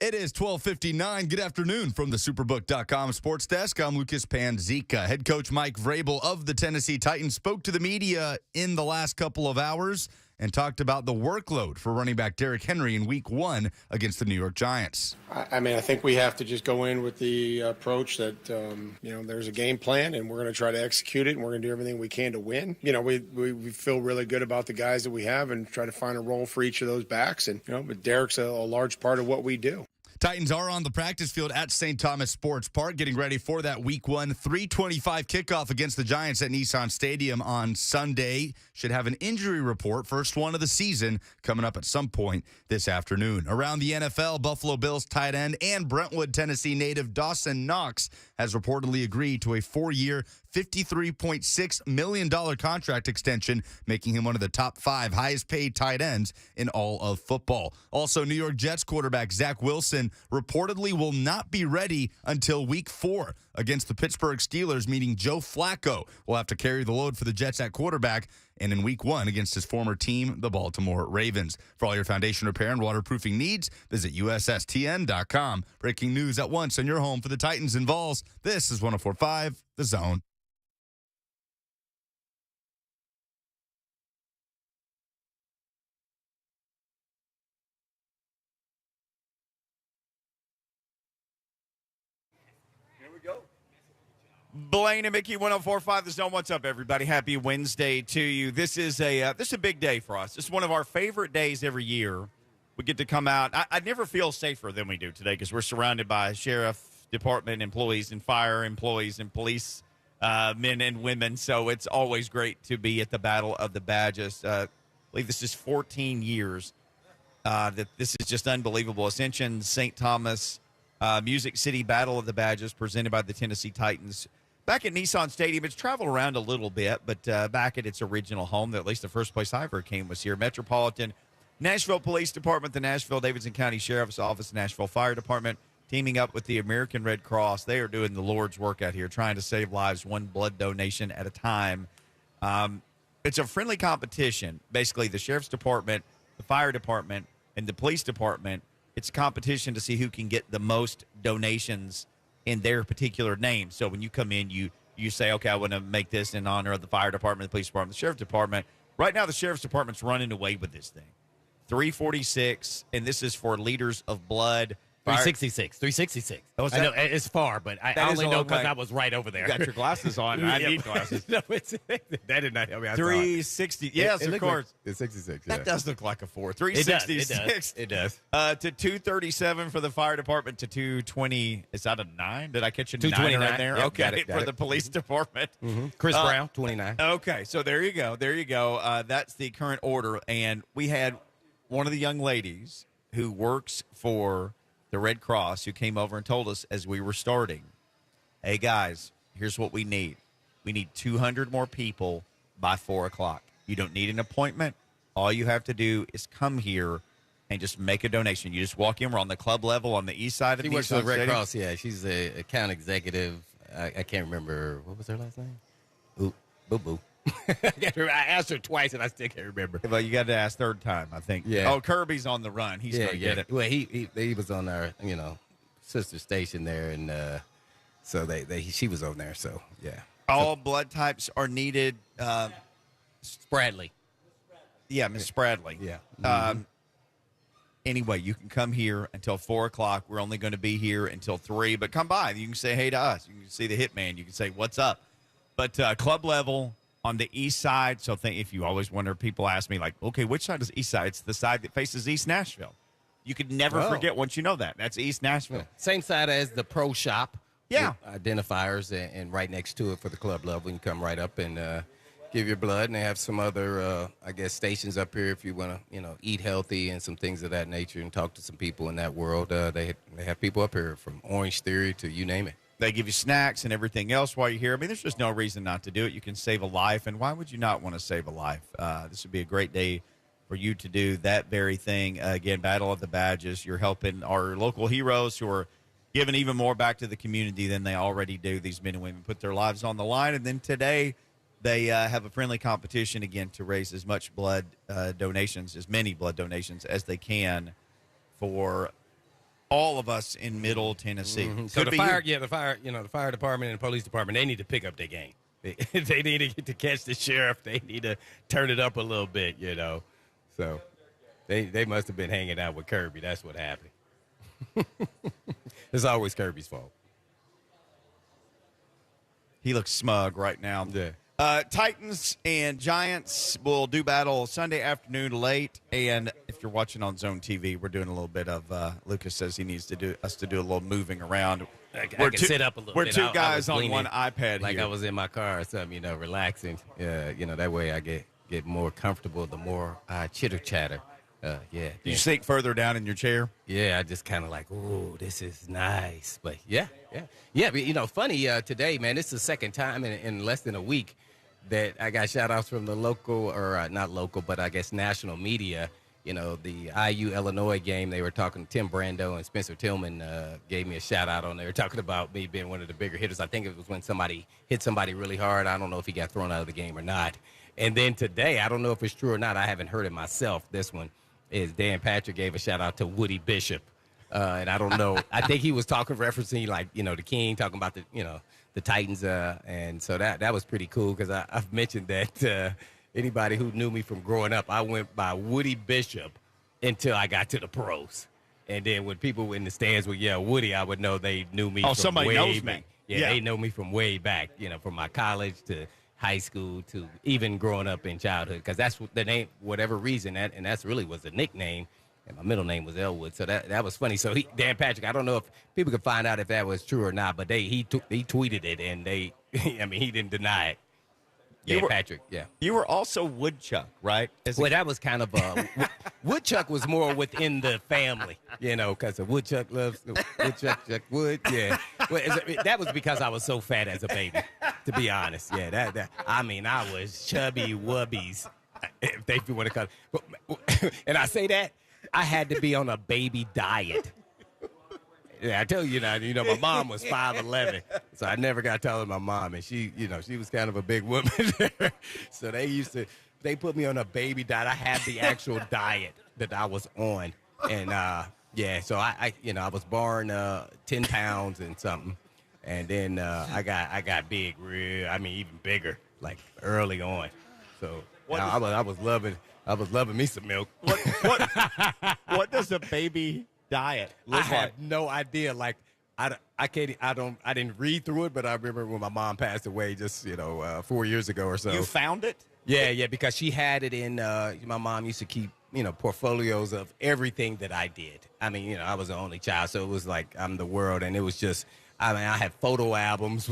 It is 12:59. Good afternoon from the Superbook.com sports desk. I'm Lucas Panzica. Head coach Mike Vrabel of the Tennessee Titans spoke to the media in the last couple of hours and talked about the workload for running back Derrick Henry in Week 1 against the New York Giants. I think we have to just go in with the approach that, there's a game plan and we're going to try to execute it and we're going to do everything we can to win. We feel really good about the guys that we have and try to find a role for each of those backs. And, but Derrick's a large part of what we do. Titans are on the practice field at St. Thomas Sports Park, getting ready for that Week 1 3:25 kickoff against the Giants at Nissan Stadium on Sunday. Should have an injury report, first one of the season, coming up at some point this afternoon. Around the NFL, Buffalo Bills tight end and Brentwood, Tennessee native Dawson Knox has reportedly agreed to a 4-year, $53.6 million contract extension, making him one of the top 5 highest-paid tight ends in all of football. Also, New York Jets quarterback Zach Wilson reportedly will not be ready until Week 4 against the Pittsburgh Steelers, meaning Joe Flacco will have to carry the load for the Jets at quarterback, and in Week 1 against his former team, the Baltimore Ravens. For all your foundation repair and waterproofing needs, visit USSTN.com. Breaking news at once on your home for the Titans and Vols. This is 104.5 The Zone. Blaine and Mickey, 104.5 The Zone. What's up, everybody? Happy Wednesday to you. This is a big day for us. This is one of our favorite days every year. We get to come out. I never feel safer than we do today because we're surrounded by sheriff department employees and fire employees and police men and women. So it's always great to be at the Battle of the Badges. I believe this is 14 years that this is just unbelievable. Ascension St. Thomas Music City Battle of the Badges presented by the Tennessee Titans. Back at Nissan Stadium, it's traveled around a little bit, but back at its original home, at least the first place I ever came was here. Metropolitan Nashville Police Department, the Nashville-Davidson County Sheriff's Office, Nashville Fire Department, teaming up with the American Red Cross. They are doing the Lord's work out here, trying to save lives one blood donation at a time. It's a friendly competition. Basically, the Sheriff's Department, the Fire Department, and the Police Department, it's a competition to see who can get the most donations in their particular name. So when you come in, you say, okay, I want to make this in honor of the Fire Department, the Police Department, the Sheriff's Department. Right now, the Sheriff's Department's running away with this thing. 346, and this is for Leaders of Blood. 366. Oh, I know it's far, but I only know because I was right over there. You got your glasses on. I need glasses. No, that did not help me. 360. Yes, of course. It's 66. That does look like a 4. 366. It does. To 237 for the fire department. To 220. Is that a 9? Did I catch a 229 9 right there? Yep, Okay, got it. the police department. Mm-hmm. Chris Brown, 29. Okay, so there you go. That's the current order, and we had one of the young ladies who works for the Red Cross who came over and told us as we were starting, hey, guys, here's what we need. We need 200 more people by 4 o'clock. You don't need an appointment. All you have to do is come here and just make a donation. You just walk in. We're on the club level on the east side of the She works for the Red Cross, yeah. She's an account executive. I can't remember. What was her last name? Ooh, boo-boo. I asked her twice, and I still can't remember. Well, you got to ask third time, I think. Yeah. Oh, Kirby's on the run. He's going to get it. Well, he was on our, sister station there, and so she was on there. So yeah. All blood types are needed. Spradley. Yeah, Miss Spradley. Yeah. Mm-hmm. Anyway, you can come here until 4 o'clock. We're only going to be here until 3, but come by. You can say hey to us. You can see the hitman. You can say what's up. But club level on the east side. So if you always wonder, people ask me like, okay, which side is east side? It's the side that faces East Nashville. You could never forget once you know that. That's East Nashville. Yeah. Same side as the pro shop. Yeah. Identifiers and right next to it for the club level. You can come right up and give your blood. And they have some other, stations up here if you want to, eat healthy and some things of that nature and talk to some people in that world. They have people up here from Orange Theory to you name it. They give you snacks and everything else while you're here. I mean, there's just no reason not to do it. You can save a life, and why would you not want to save a life? This would be a great day for you to do that very thing. Again, Battle of the Badges. You're helping our local heroes who are giving even more back to the community than they already do. These men and women put their lives on the line, and then today they have a friendly competition again to raise as much blood donations, as many blood donations as they can for all of us in Middle Tennessee. Mm-hmm. So the fire department and the police department, they need to pick up their game. They need to get to catch the sheriff. They need to turn it up a little bit, So they must have been hanging out with Kirby. That's what happened. It's always Kirby's fault. He looks smug right now. Yeah. Titans and Giants will do battle Sunday afternoon late. And if you're watching on Zone TV, we're doing a little bit of Lucas says he needs to do a little moving around. I can sit up a little bit. We're two guys on one iPad like here. I was in my car or something, relaxing. That way I get more comfortable the more I chitter-chatter. Did you sink further down in your chair? Yeah, I just kind of like, ooh, this is nice. But, yeah. But, funny, today, man, this is the second time in less than a week that I got shout-outs from the local, or not local, but I guess national media. The IU-Illinois game, they were talking, Tim Brando and Spencer Tillman gave me a shout-out on there, talking about me being one of the bigger hitters. I think it was when somebody hit somebody really hard. I don't know if he got thrown out of the game or not. And then today, I don't know if it's true or not. I haven't heard it myself, this one. Is Dan Patrick gave a shout-out to Woody Bishop. And I don't know. I think he was referencing, the King, talking about the Titans. And so that was pretty cool because I've mentioned that anybody who knew me from growing up, I went by Woody Bishop until I got to the pros. And then when people in the stands would yell Woody, I would know they knew me from somebody way knows back. me. Yeah, they know me from way back, from my college to high school to even growing up in childhood, because that's the name, whatever reason, and that's really was a nickname, and my middle name was Elwood, so that was funny. So Dan Patrick, I don't know if people could find out if that was true or not, but he tweeted it, and he didn't deny it. Dan Patrick, yeah. You were also Woodchuck, right? That was kind of Woodchuck was more within the family, because the Woodchuck loves Woodchuck, Wood, yeah. Well, that was because I was so fat as a baby, to be honest. Yeah, I was chubby wubbies, if they want to call it. And I say that, I had to be on a baby diet. Yeah, I tell you now, my mom was 5'11", so I never got taller than my mom, and she was kind of a big woman. So they put me on a baby diet. I had the actual diet that I was on, and so I was born 10 pounds and something, and then I got big, even bigger, like early on. So I was loving me some milk. What does a baby diet look I have no idea. Like I didn't read through it, but I remember when my mom passed away just 4 years ago or so. You found it? Yeah, because she had it in. My mom used to keep portfolios of everything that I did. I was the only child, so it was like I'm the world, and it was just. I had photo albums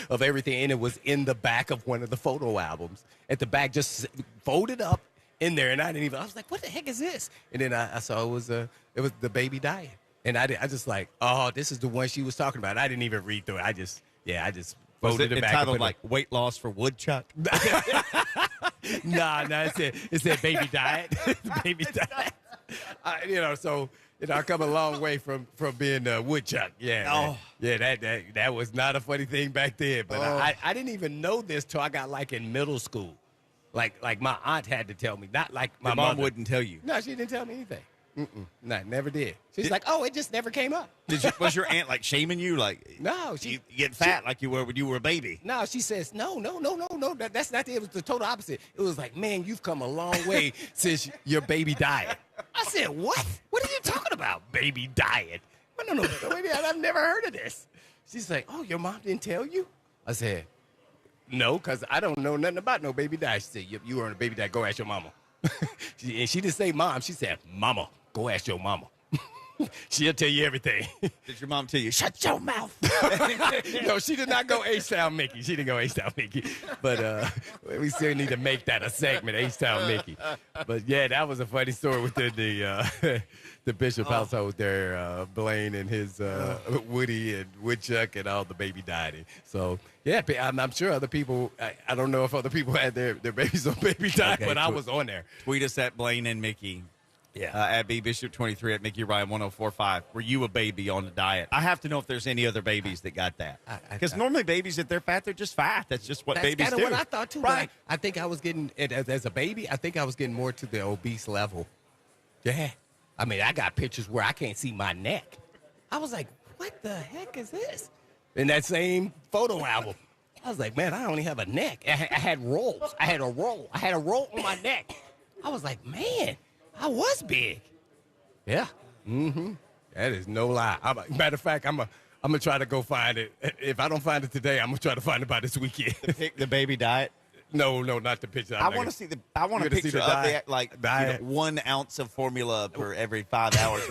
of everything, and it was in the back of one of the photo albums. At the back, just folded up in there, and I was like, what the heck is this? And then I saw it was the baby diet. And I just like, oh, this is the one she was talking about. I didn't even read through it. I just folded it back. Entitled like weight loss for Woodchuck? No, it said baby diet. Baby diet. I come a long way from being a Woodchuck. Yeah. Oh. Yeah, that was not a funny thing back then. But I didn't even know this till I got like in middle school. Like my aunt had to tell me, not like my mom mother wouldn't tell you. No, she didn't tell me anything. No, never did. She's like, oh, it just never came up. Was your aunt like shaming you? Like, no, you get fat like you were when you were a baby. No, she says, no. That's not it. It was the total opposite. It was like, man, you've come a long way since your baby diet. I said, what? What are you talking about, baby diet? No, I've never heard of this. She's like, oh, your mom didn't tell you? I said, no, because I don't know nothing about no baby diet. She said, you were on a baby diet. Go ask your mama. And she didn't say mom. She said, mama. Go ask your mama. She'll tell you everything. Did your mom tell you, shut your mouth? No, she did not go H-Town Mickey. She didn't go H-Town Mickey. But we still need to make that a segment, H-Town Mickey. But, yeah, that was a funny story within the Bishop household there. Blaine and his Woody and Woodchuck and all the baby dieting. So, yeah, I'm sure other people, I don't know if other people had their babies on baby diet, but I was on there. Tweet us at Blaine and Mickey. Yeah. At BBishop23, at Mickey Ryan 1045. Were you a baby on a diet? I have to know if there's any other babies that got that. Because normally babies, if they're fat, they're just fat. That's just what babies do. That's kind of what I thought, too. Right. I think I was getting, as a baby, I think I was getting more to the obese level. Yeah. I got pictures where I can't see my neck. I was like, what the heck is this? In that same photo album. I was like, man, I only have a neck. I had rolls. I had a roll. I had a roll on my neck. I was like, man, I was big. Yeah. Mm-hmm. That is no lie. Matter of fact, I'm gonna try to go find it. If I don't find it today, I'm gonna try to find it by this weekend. The baby diet. No, not the picture. I want to see the. I want a picture of that, like diet. 1 ounce of formula per every 5 hours.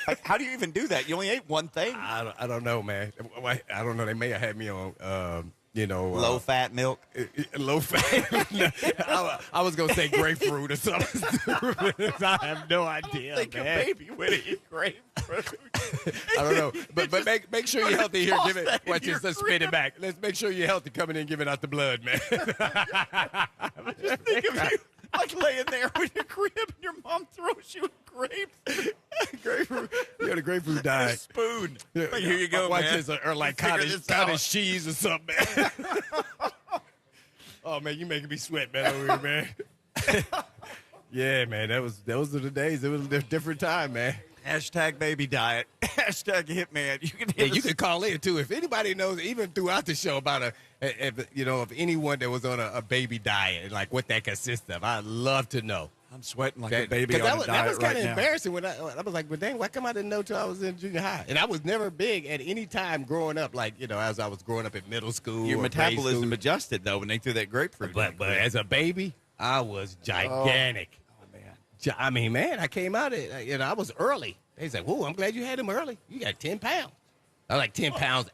Like, how do you even do that? You only ate one thing. I don't know, man. I don't know. They may have had me on, Low fat milk. Low fat. I was gonna say grapefruit or something. I have no idea. I think man. a baby would eat grapefruit. I don't know, but make sure you're healthy here. Give it. Watch your this. Let's spin it back. Let's make sure you're healthy coming in, giving out the blood, man. Just think of you like laying there with your crib and your mom throws you a grape. Grapefruit. You got a grapefruit diet. Spoon. Yeah, Like, here you go, watch man. this, or like Figure this cottage cheese or something, man. Oh man, you making me sweat, man, over here, man. Yeah, man, those are the days. It was a different time, man. Hashtag baby diet. Hashtag hitman. You can hit You can call in too if anybody knows, even throughout the show, about if anyone that was on a baby diet and like what that consists of. I'd love to know. I'm sweating like a baby on that a was, diet that was kind right of now. embarrassing when I was like, but dang, why come I didn't know till I was in junior high? And I was never big at any time growing up, like, as I was growing up in middle school. Your or metabolism grade adjusted, though, when they threw that grapefruit. school. But as a baby, I was gigantic. Oh, man. I mean, man, I came out I was early. They said, whoa, I'm glad you had him early. You got 10 pounds. I was like 10 pounds,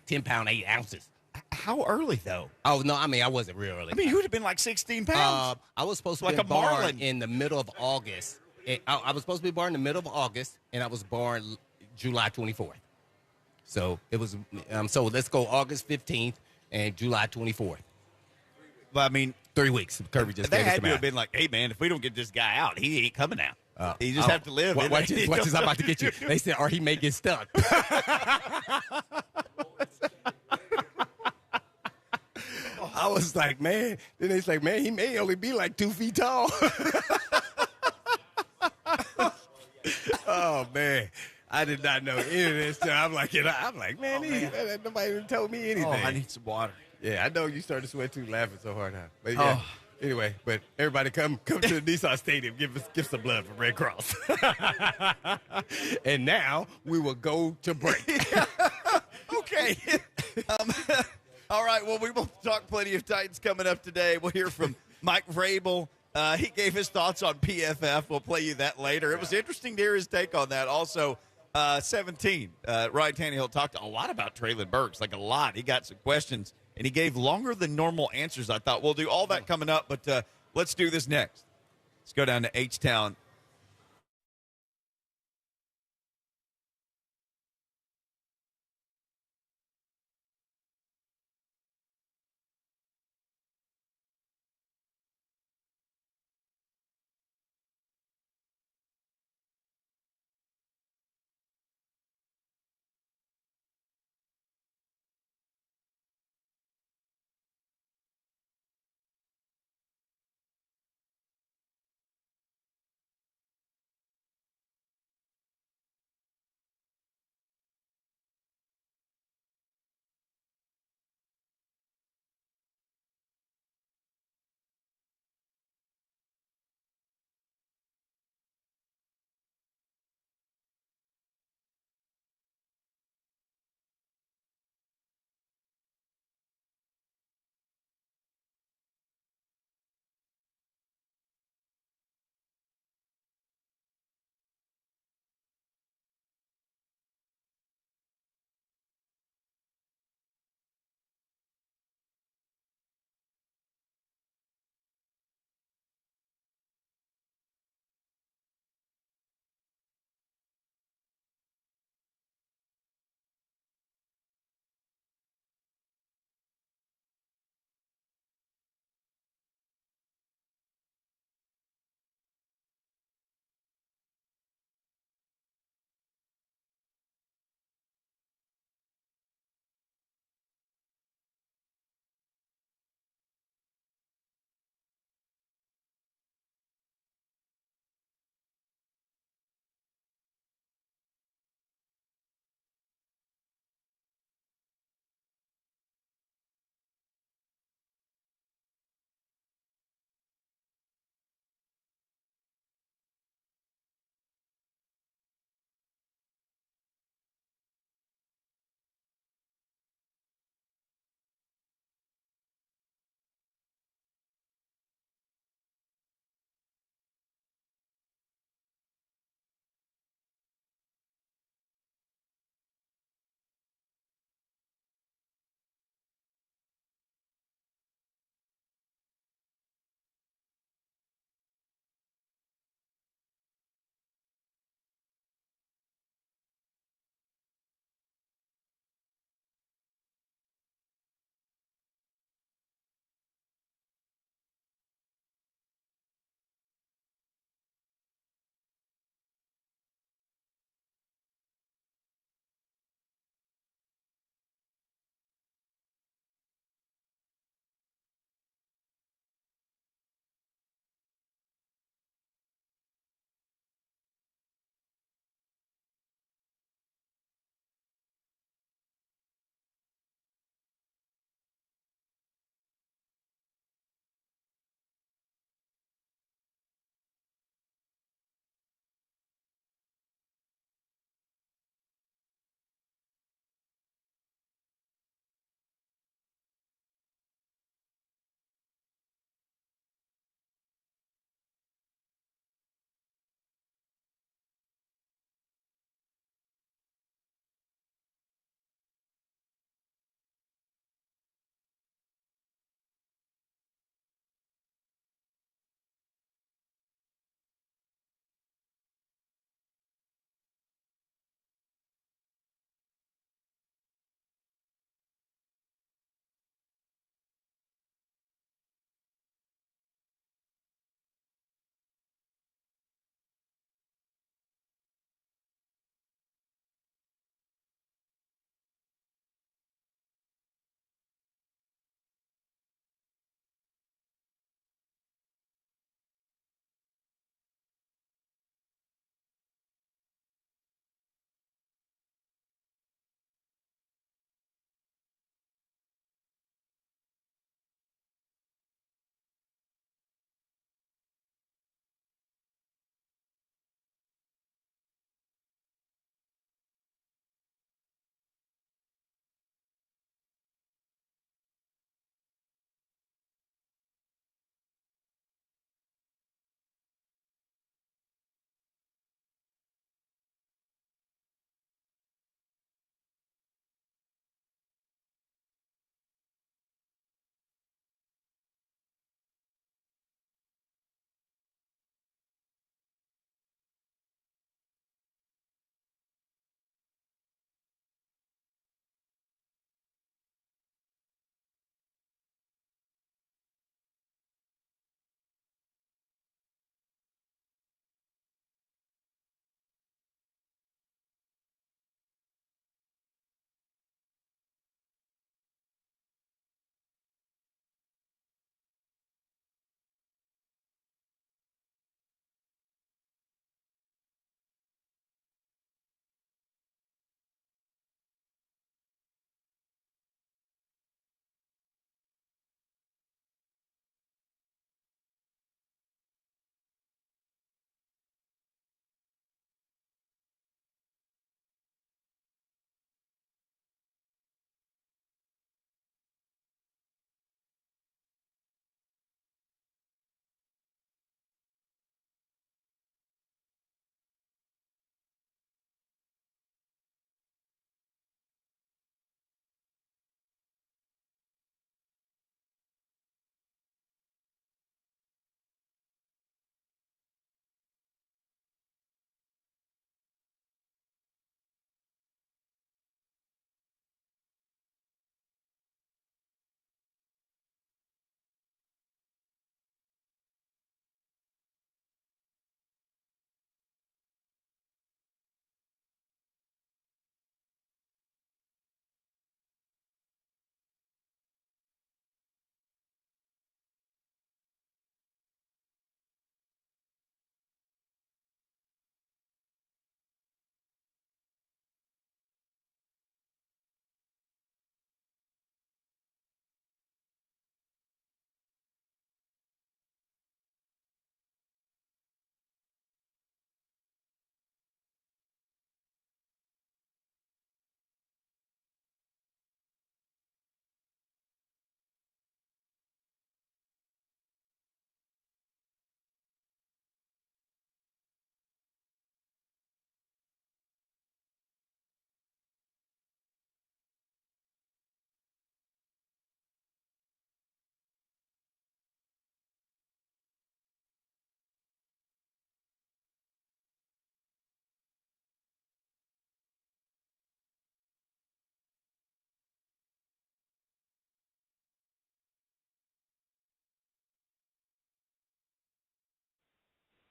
10 pound, 8 ounces. How early, though? Oh, no, I mean, I wasn't real early. I mean, you would have been like 16 pounds. I was supposed to Like be a born marlin. in the middle of August. I was supposed to be born in the middle of August, and I was born July 24th. So it was. So let's go August 15th and July 24th. But, I mean, 3 weeks. Kirby just they gave us had the to have math. been like, hey, man, if we don't get this guy out, he ain't coming out. You just have to live. Watch this. I'm about to get you. They said, or he may get stuck. I was like, man. Then they like, man, he may only be like 2 feet tall. Oh man, I did not know any of this. I'm like, man, nobody even told me anything. Oh, I need some water. Yeah, I know you started sweating too, laughing so hard, huh? But yeah. Anyway, but everybody come to the Nissan Stadium, give some blood for Red Cross. And now we will go to break. Okay. All right. Well, we will talk plenty of Titans coming up today. We'll hear from Mike Vrabel. He gave his thoughts on PFF. We'll play you that later. It was interesting to hear his take on that. Also, 17, Ryan Tannehill talked a lot about Treylon Burks, like a lot. He got some questions, and he gave longer than normal answers. I thought we'll do all that coming up, but let's do this next. Let's go down to H-Town.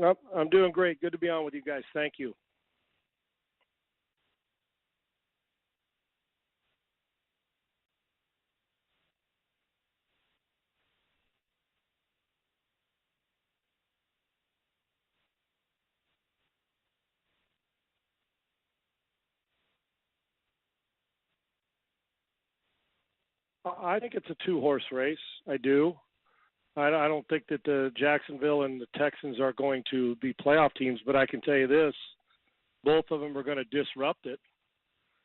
Well, I'm doing great. Good to be on with you guys. Thank you. I think it's a two-horse race. I do. I don't think that the Jacksonville and the Texans are going to be playoff teams, but I can tell you this: both of them are going to disrupt it.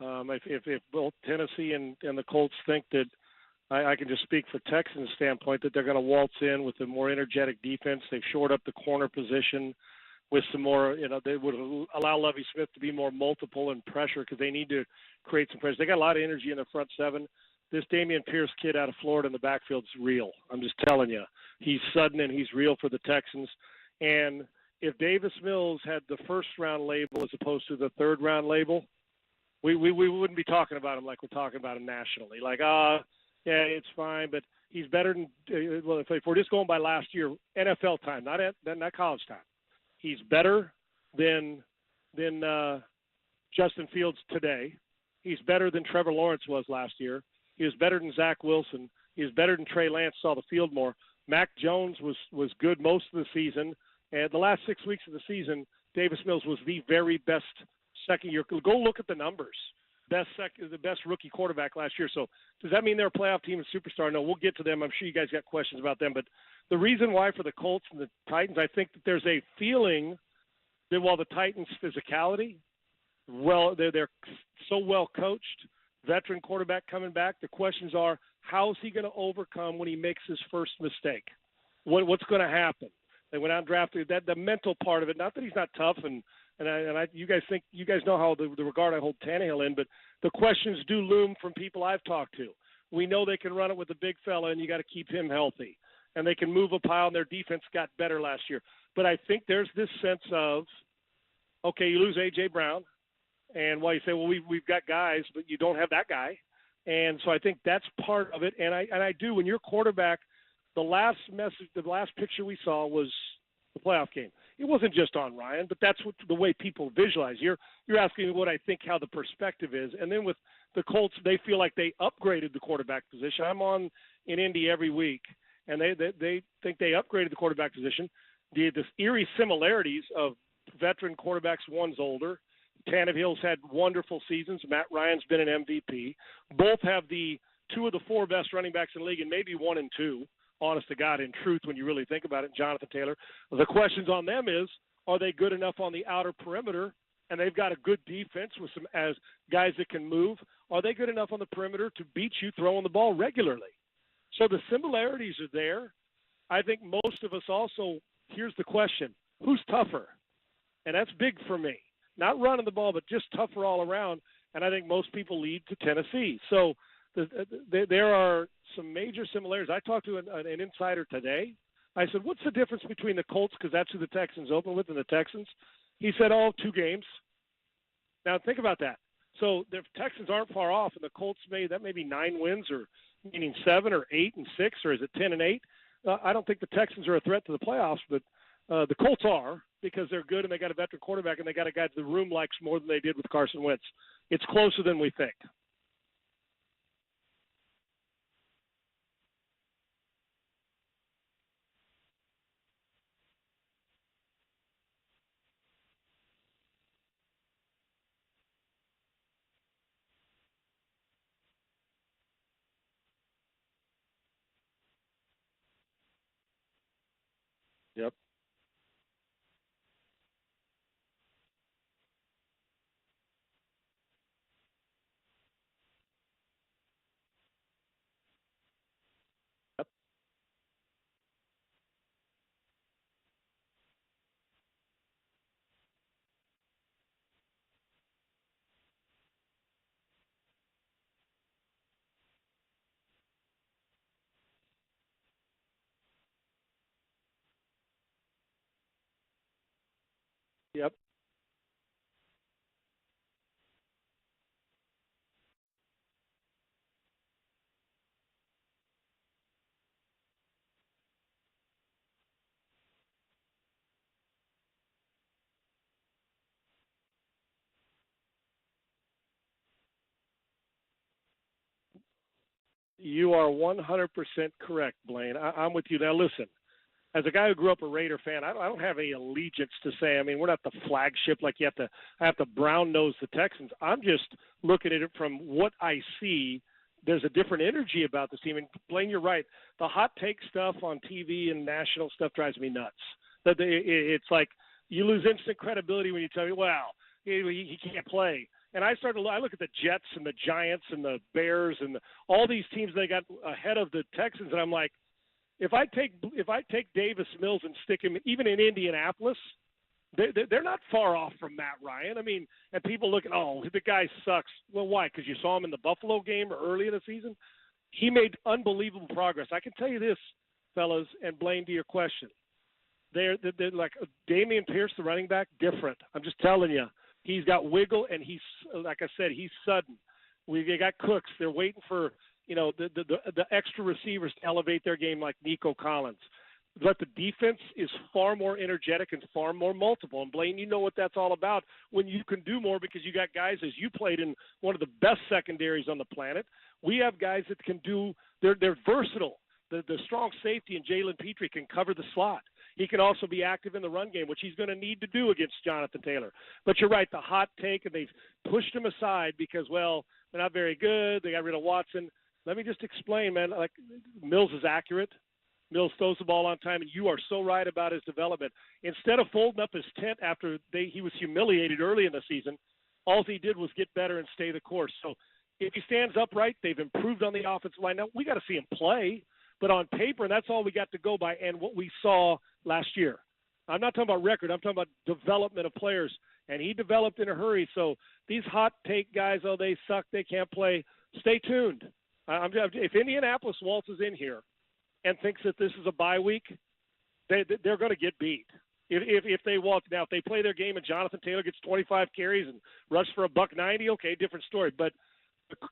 If both Tennessee and the Colts think that, I can just speak for Texans' standpoint, that they're going to waltz in with a more energetic defense. They've shored up the corner position with some more, they would allow Lovie Smith to be more multiple and pressure because they need to create some pressure. They got a lot of energy in the front seven. This Dameon Pierce kid out of Florida in the backfield's real. I'm just telling you. He's sudden and he's real for the Texans. And if Davis Mills had the first-round label as opposed to the third-round label, we wouldn't be talking about him like we're talking about him nationally. Like, yeah, it's fine, but he's better than well, if we're just going by last year, NFL time, not college time. He's better than Justin Fields today. He's better than Trevor Lawrence was last year. He was better than Zach Wilson. He was better than Trey Lance, saw the field more. Mac Jones was good most of the season. And the last 6 weeks of the season, Davis Mills was the very best second year. Go look at the numbers. The best rookie quarterback last year. So does that mean they're a playoff team and superstar? No, we'll get to them. I'm sure you guys got questions about them. But the reason why for the Colts and the Titans, I think that there's a feeling that while the Titans' physicality, well, they're so well coached, veteran quarterback coming back. The questions are, how is he going to overcome when he makes his first mistake? What's going to happen? They went out and drafted that. The mental part of it. Not that he's not tough, you guys know how the regard I hold Tannehill in, but the questions do loom from people I've talked to. We know they can run it with the big fella, and you got to keep him healthy. And they can move a pile, and their defense got better last year. But I think there's this sense of, okay, you lose A.J. Brown, and while you say, well, we've got guys, but you don't have that guy. And so I think that's part of it. And I do, when you're quarterback, the last picture we saw was the playoff game. It wasn't just on Ryan, but that's the way people visualize. You're asking me what I think, how the perspective is. And then with the Colts, they feel like they upgraded the quarterback position. I'm on in Indy every week, and they think they upgraded the quarterback position. The eerie similarities of veteran quarterbacks, one's older. Tannehill's had wonderful seasons. Matt Ryan's been an MVP. Both have two of the four best running backs in the league, and maybe 1 and 2, honest to God, in truth, when you really think about it, Jonathan Taylor. The questions on them is, are they good enough on the outer perimeter? And they've got a good defense with some as guys that can move. Are they good enough on the perimeter to beat you throwing the ball regularly? So the similarities are there. I think most of us also, here's the question, who's tougher? And that's big for me. Not running the ball, but just tougher all around. And I think most people lead to Tennessee. So there are some major similarities. I talked to an insider today. I said, what's the difference between the Colts, because that's who the Texans open with, and the Texans? He said, 2 games. Now, think about that. So the Texans aren't far off, and the Colts may be 9 wins, or meaning 7 or 8 and 6, or is it 10 and 8? I don't think the Texans are a threat to the playoffs, but the Colts are, because they're good and they got a veteran quarterback and they got a guy that the room likes more than they did with Carson Wentz. It's closer than we think. Yep. Yep. Yep. You are 100% correct, Blaine. I'm with you. Now, listen, as a guy who grew up a Raider fan, I don't have any allegiance to say. I mean, we're not the flagship like you have to brown nose the Texans. I'm just looking at it from what I see. There's a different energy about this team. And Blaine, you're right. The hot take stuff on TV and national stuff drives me nuts. It's like you lose instant credibility when you tell me, well, he can't play. And I look at the Jets and the Giants and the Bears and all these teams they got ahead of the Texans, and I'm like, if I take Davis Mills and stick him even in Indianapolis, they're not far off from Matt Ryan. I mean, and people look at, oh, the guy sucks. Well, why? Because you saw him in the Buffalo game early in the season. He made unbelievable progress. I can tell you this, fellas, and Blaine, to your question. They're like Damian Pierce, the running back, different. I'm just telling you. He's got wiggle, and he's, like I said, he's sudden. They got Cooks. They're waiting for, the extra receivers to elevate their game like Nico Collins. But the defense is far more energetic and far more multiple. And, Blaine, you know what that's all about when you can do more because you got guys, as you played in one of the best secondaries on the planet. We have guys that can do – they're versatile. The strong safety in Jalen Petrie can cover the slot. He can also be active in the run game, which he's going to need to do against Jonathan Taylor. But you're right, the hot take, and they've pushed him aside because, well, they're not very good. They got rid of Watson. Let me just explain, man. Like, Mills is accurate. Mills throws the ball on time, and you are so right about his development. Instead of folding up his tent after he was humiliated early in the season, all he did was get better and stay the course. So if he stands upright, they've improved on the offensive line. Now, we got to see him play. But on paper, and that's all we got to go by, and what we saw last year. I'm not talking about record. I'm talking about development of players. And he developed in a hurry. So these hot take guys, oh, they suck, they can't play, stay tuned. If Indianapolis waltzes in here and thinks that this is a bye week, they're going to get beat. If they waltz. Now, if they play their game and Jonathan Taylor gets 25 carries and rushes for $190, okay, different story. But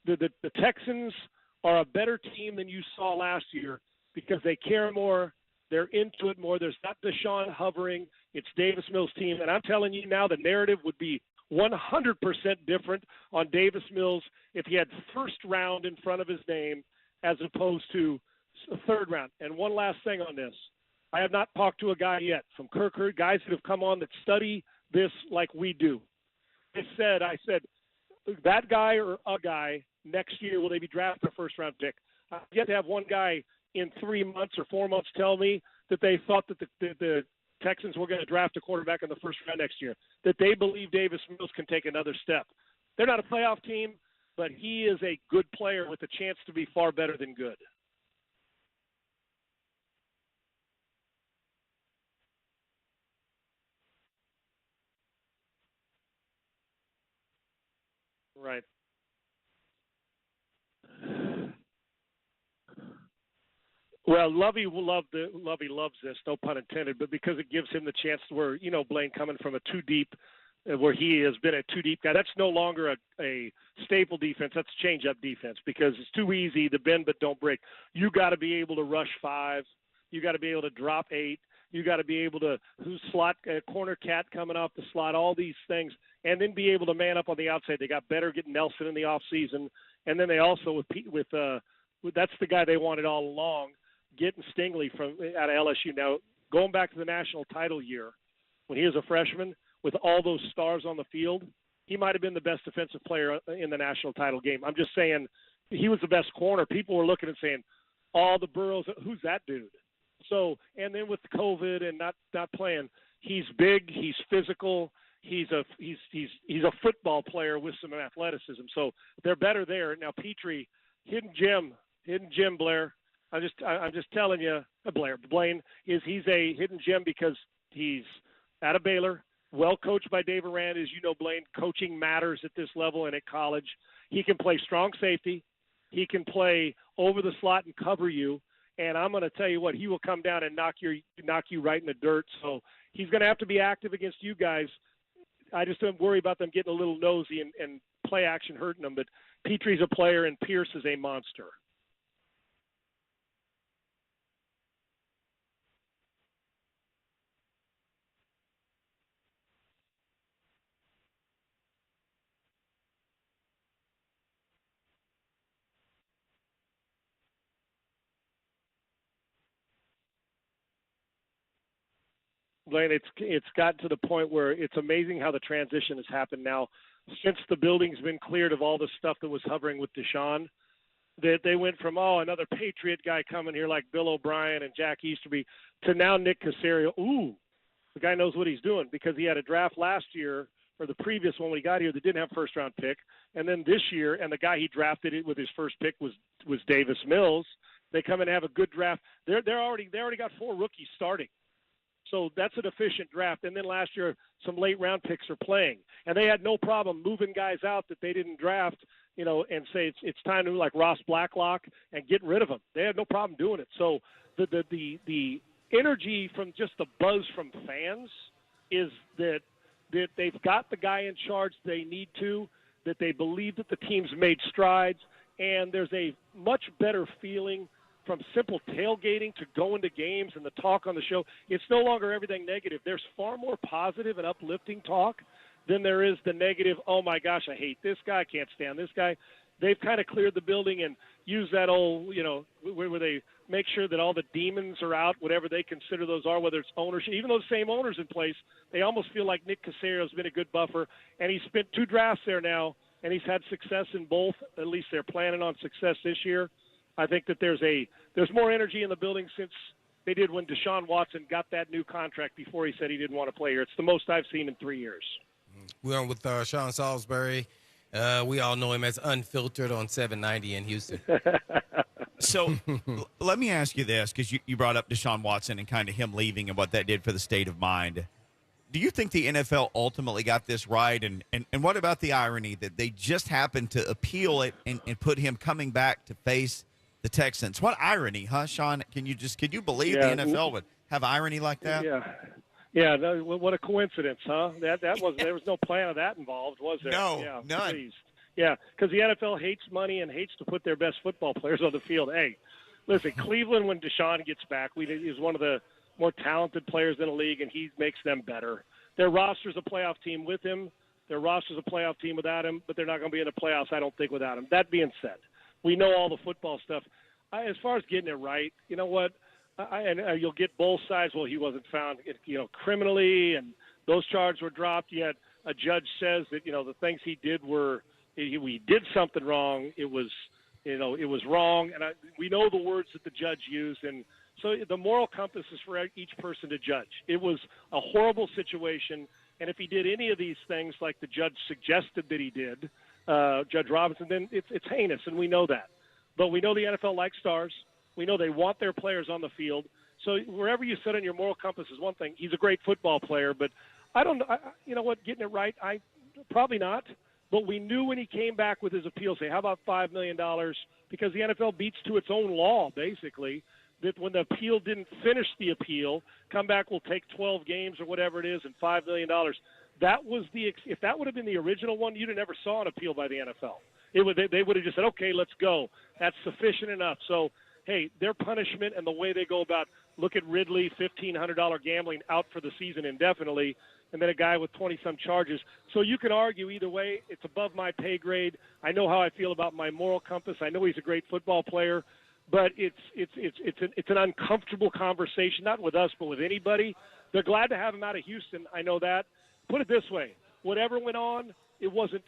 the Texans – are a better team than you saw last year because they care more, they're into it more. There's not Deshaun hovering. It's Davis Mills' team. And I'm telling you now the narrative would be 100% different on Davis Mills if he had first round in front of his name as opposed to third round. And one last thing on this. I have not talked to a guy yet from Kirkwood, guys that have come on that study this like we do. I said, that guy or a guy – next year, will they be drafting a first-round pick? I've yet to have one guy in 3 months or 4 months tell me that they thought that the Texans were going to draft a quarterback in the first round next year, that they believe Davis Mills can take another step. They're not a playoff team, but he is a good player with a chance to be far better than good. Right. Well, Lovey loves this, no pun intended, but because it gives him the chance where, Blaine coming from a two deep, where he has been a two deep guy, that's no longer a staple defense. That's change up defense because it's too easy to bend but don't break. You got to be able to rush 5. You got to be able to drop 8. You got to be able to slot a corner cat coming off the slot, all these things, and then be able to man up on the outside. They got better getting Nelson in the offseason, and then they also with that's the guy they wanted all along. Getting Stingley out of LSU. Now, going back to the national title year, when he was a freshman, with all those stars on the field, he might have been the best defensive player in the national title game. I'm just saying he was the best corner. People were looking and saying, all the Burrows, who's that dude? So, and then with COVID and not playing, he's big, he's physical, he's a football player with some athleticism. So they're better there. Now, Petrie, hidden gem, Blair. I'm just telling you, Blaine, he's a hidden gem because he's out of Baylor, well coached by Dave Arand. As you know, Blaine, coaching matters at this level and at college. He can play strong safety. He can play over the slot and cover you. And I'm going to tell you what, he will come down and knock you right in the dirt. So he's going to have to be active against you guys. I just don't worry about them getting a little nosy and play action hurting them. But Petrie's a player and Pierce is a monster. Blaine, it's gotten to the point where it's amazing how the transition has happened now since the building's been cleared of all the stuff that was hovering with Deshaun. That they went from, another Patriot guy coming here like Bill O'Brien and Jack Easterby to now Nick Caserio. Ooh, the guy knows what he's doing because he had a draft last year or the previous one when he got here that didn't have a first-round pick. And then this year, and the guy he drafted it with his first pick was Davis Mills. They come and have a good draft. They already got 4 rookies starting. So that's an efficient draft. And then last year, some late-round picks are playing. And they had no problem moving guys out that they didn't draft, and say it's time to, like Ross Blacklock, and get rid of them. They had no problem doing it. So the energy from just the buzz from fans is that they've got the guy in charge they need to, that they believe that the team's made strides, and there's a much better feeling from simple tailgating to going to games and the talk on the show. It's no longer everything negative. There's far more positive and uplifting talk than there is the negative, oh, my gosh, I hate this guy, I can't stand this guy. They've kind of cleared the building and used that old, where they make sure that all the demons are out, whatever they consider those are, whether it's ownership. Even though the same owner's in place, they almost feel like Nick Caserio's been a good buffer, and he's spent 2 drafts there now, and he's had success in both. At least they're planning on success this year. I think that there's more energy in the building since they did when Deshaun Watson got that new contract before he said he didn't want to play here. It's the most I've seen in 3 years. We're on with Sean Salisbury. We all know him as Unfiltered on 790 in Houston. So let me ask you this, because you brought up Deshaun Watson and kind of him leaving and what that did for the state of mind. Do you think the NFL ultimately got this right? And what about the irony that they just happened to appeal it and put him coming back to face the Texans? What irony, huh, Sean? Can you believe the NFL would have irony like that? Yeah. No, what a coincidence, huh? There was no plan of that involved, was there? No, yeah, none. Please. Yeah, because the NFL hates money and hates to put their best football players on the field. Hey, listen, Cleveland, when Deshaun gets back, he's one of the more talented players in the league, and he makes them better. Their roster's a playoff team with him. Their roster's a playoff team without him, but they're not going to be in the playoffs, I don't think, without him. That being said, we know all the football stuff. As far as getting it right, you know what? You'll get both sides. Well, he wasn't found, criminally, and those charges were dropped. Yet a judge says that the things he did were he did something wrong. It was wrong, and we know the words that the judge used, and so the moral compass is for each person to judge. It was a horrible situation, and if he did any of these things like the judge suggested that he did, Judge Robinson, then it's heinous, and we know that. But we know the NFL likes stars. We know they want their players on the field. So wherever you sit on your moral compass is one thing. He's a great football player, but you know what, getting it right, probably not. But we knew when he came back with his appeal, say, how about $5 million? Because the NFL beats to its own law, basically, that when the appeal didn't finish the appeal, come back, we'll take 12 games or whatever it is and $5 million. That was if that would have been the original one, you'd have never saw an appeal by the NFL. They would have just said, okay, let's go. That's sufficient enough. So, hey, their punishment and the way they go about, look at Ridley, $1,500 gambling out for the season indefinitely, and then a guy with 20-some charges. So you can argue either way. It's above my pay grade. I know how I feel about my moral compass. I know he's a great football player, but it's an uncomfortable conversation, not with us, but with anybody. They're glad to have him out of Houston. I know that. Put it this way: whatever went on, it wasn't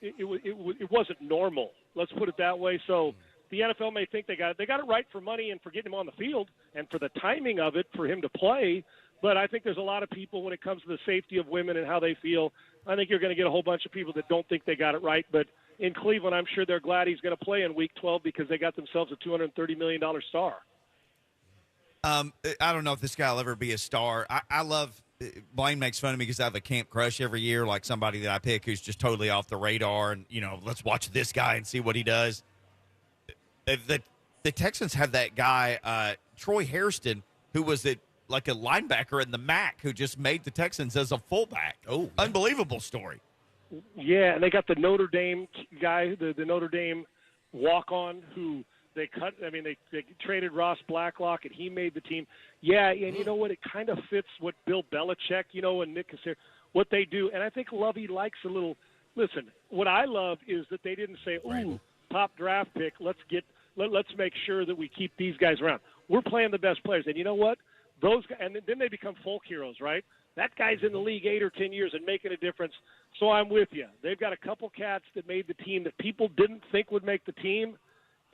normal. Let's put it that way. So the NFL may think they got it right for money and for getting him on the field and for the timing of it for him to play. But I think there's a lot of people when it comes to the safety of women and how they feel. I think you're going to get a whole bunch of people that don't think they got it right. But in Cleveland, I'm sure they're glad he's going to play in Week 12 because they got themselves a $230 million star. I don't know if this guy will ever be a star. I love – Blaine makes fun of me because I have a camp crush every year, like somebody that I pick who's just totally off the radar. And, let's watch this guy and see what he does. The Texans have that guy, Troy Hairston, who was like a linebacker in the MAC, who just made the Texans as a fullback. Oh, unbelievable story. Yeah, and they got the Notre Dame guy, the Notre Dame walk-on, who they cut. I mean, they traded Ross Blacklock, and he made the team. Yeah, and you know what? It kind of fits what Bill Belichick, and Nick Caserio, what they do. And I think Lovey likes a little. Listen, what I love is that they didn't say, "Ooh, top draft pick. Let's make sure that we keep these guys around." We're playing the best players, and you know what? Those guys, and then they become folk heroes, right? That guy's in the league 8 or 10 years and making a difference. So I'm with you. They've got a couple cats that made the team that people didn't think would make the team,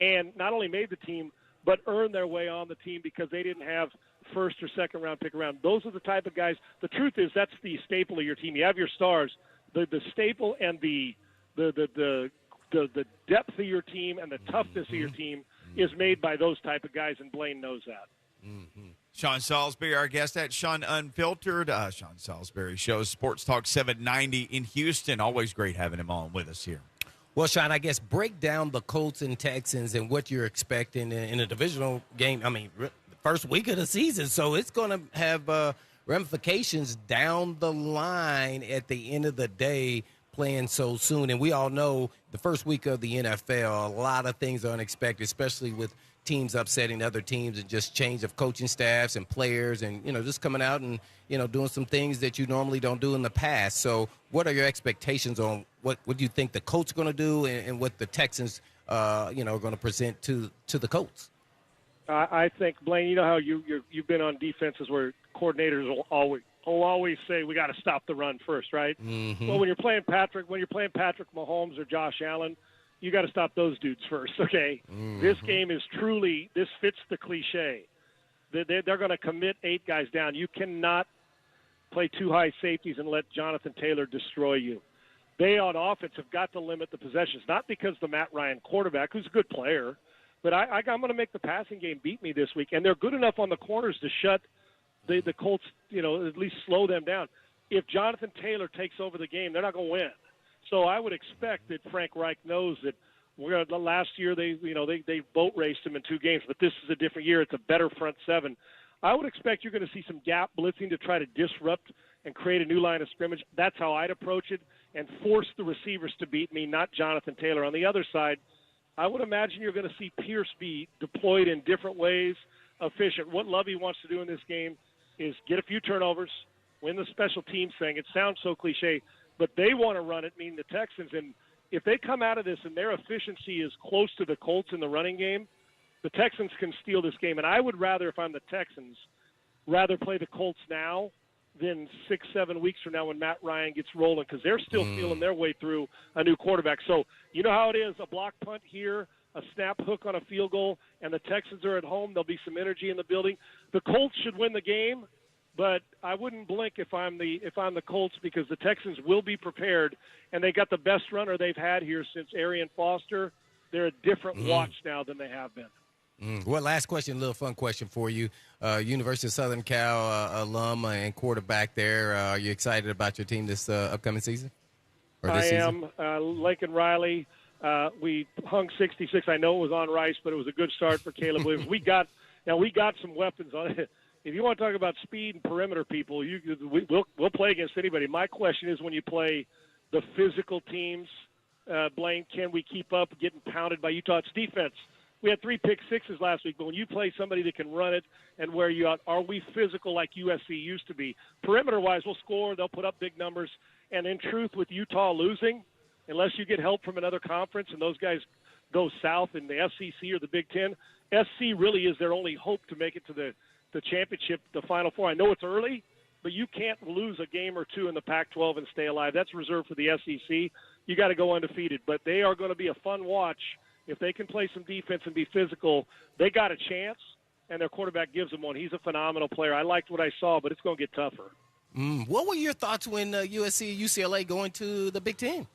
and not only made the team, but earned their way on the team because they didn't have first or second round pick around. Those are the type of guys. The truth is that's the staple of your team. You have your stars. The staple and the depth of your team and the toughness of your team is made by those type of guys, and Blaine knows that. Sean Salisbury, our guest at Sean Unfiltered. Sean Salisbury shows Sports Talk 790 in Houston. Always great having him on with us here. Well, Sean, I guess break down the Colts and Texans and what you're expecting in a divisional game. I mean, the first week of the season, so it's going to have ramifications down the line at the end of the day playing so soon. And we all know the first week of the NFL, a lot of things are unexpected, especially with teams upsetting other teams and just change of coaching staffs and players and, just coming out and, doing some things that you normally don't do in the past. So what are your expectations on what do you think the Colts are going to do and what the Texans, are going to present to the Colts? I think, Blaine, you know how you've been on defenses where coordinators will always say we got to stop the run first, right? Mm-hmm. Well, when you're playing Patrick Mahomes or Josh Allen, you got to stop those dudes first, okay? Mm-hmm. This game is this fits the cliche. They're going to commit 8 guys down. You cannot play 2 high safeties and let Jonathan Taylor destroy you. They on offense have got to limit the possessions, not because the Matt Ryan quarterback, who's a good player, but I'm going to make the passing game beat me this week. And they're good enough on the corners to shut the Colts, at least slow them down. If Jonathan Taylor takes over the game, they're not going to win. So I would expect that Frank Reich knows that last year they boat raced him in 2 games, but this is a different year. It's a better front 7. I would expect you're going to see some gap blitzing to try to disrupt and create a new line of scrimmage. That's how I'd approach it, and force the receivers to beat me, not Jonathan Taylor. On the other side, I would imagine you're going to see Pierce be deployed in different ways, efficient. What Lovey wants to do in this game is get a few turnovers, win the special teams thing. It sounds so cliche, but they want to run it, meaning the Texans. And if they come out of this and their efficiency is close to the Colts in the running game, the Texans can steal this game. And I would rather, if I'm the Texans, rather play the Colts now than 6-7 weeks from now when Matt Ryan gets rolling, because they're still feeling their way through a new quarterback. So you know how it is, a block punt here, a snap hook on a field goal, and the Texans are at home. There'll be some energy in the building. The Colts should win the game, but I wouldn't blink if I'm the Colts, because the Texans will be prepared, and they got the best runner they've had here since Arian Foster. They're a different watch now than they have been. Well, last question, a little fun question for you. University of Southern Cal alum and quarterback there. Are you excited about your team this upcoming season? I am. Lincoln Riley, we hung 66. I know it was on Rice, but it was a good start for Caleb Williams. We got some weapons on it. If you want to talk about speed and perimeter people, we'll play against anybody. My question is, when you play the physical teams, Blaine, can we keep up getting pounded by Utah? It's defense. We had 3 pick sixes last week, but when you play somebody that can run it and wear you out, are we physical like USC used to be? Perimeter-wise, we'll score. They'll put up big numbers. And in truth, with Utah losing, unless you get help from another conference and those guys go south in the SEC or the Big Ten, SC really is their only hope to make it to the championship, the Final Four. I know it's early, but you can't lose a game or 2 in the Pac-12 and stay alive. That's reserved for the SEC. You got to go undefeated. But they are going to be a fun watch. If they can play some defense and be physical, they got a chance, and their quarterback gives them one. He's a phenomenal player. I liked what I saw, but it's going to get tougher. What were your thoughts when USC and UCLA going to the Big Ten?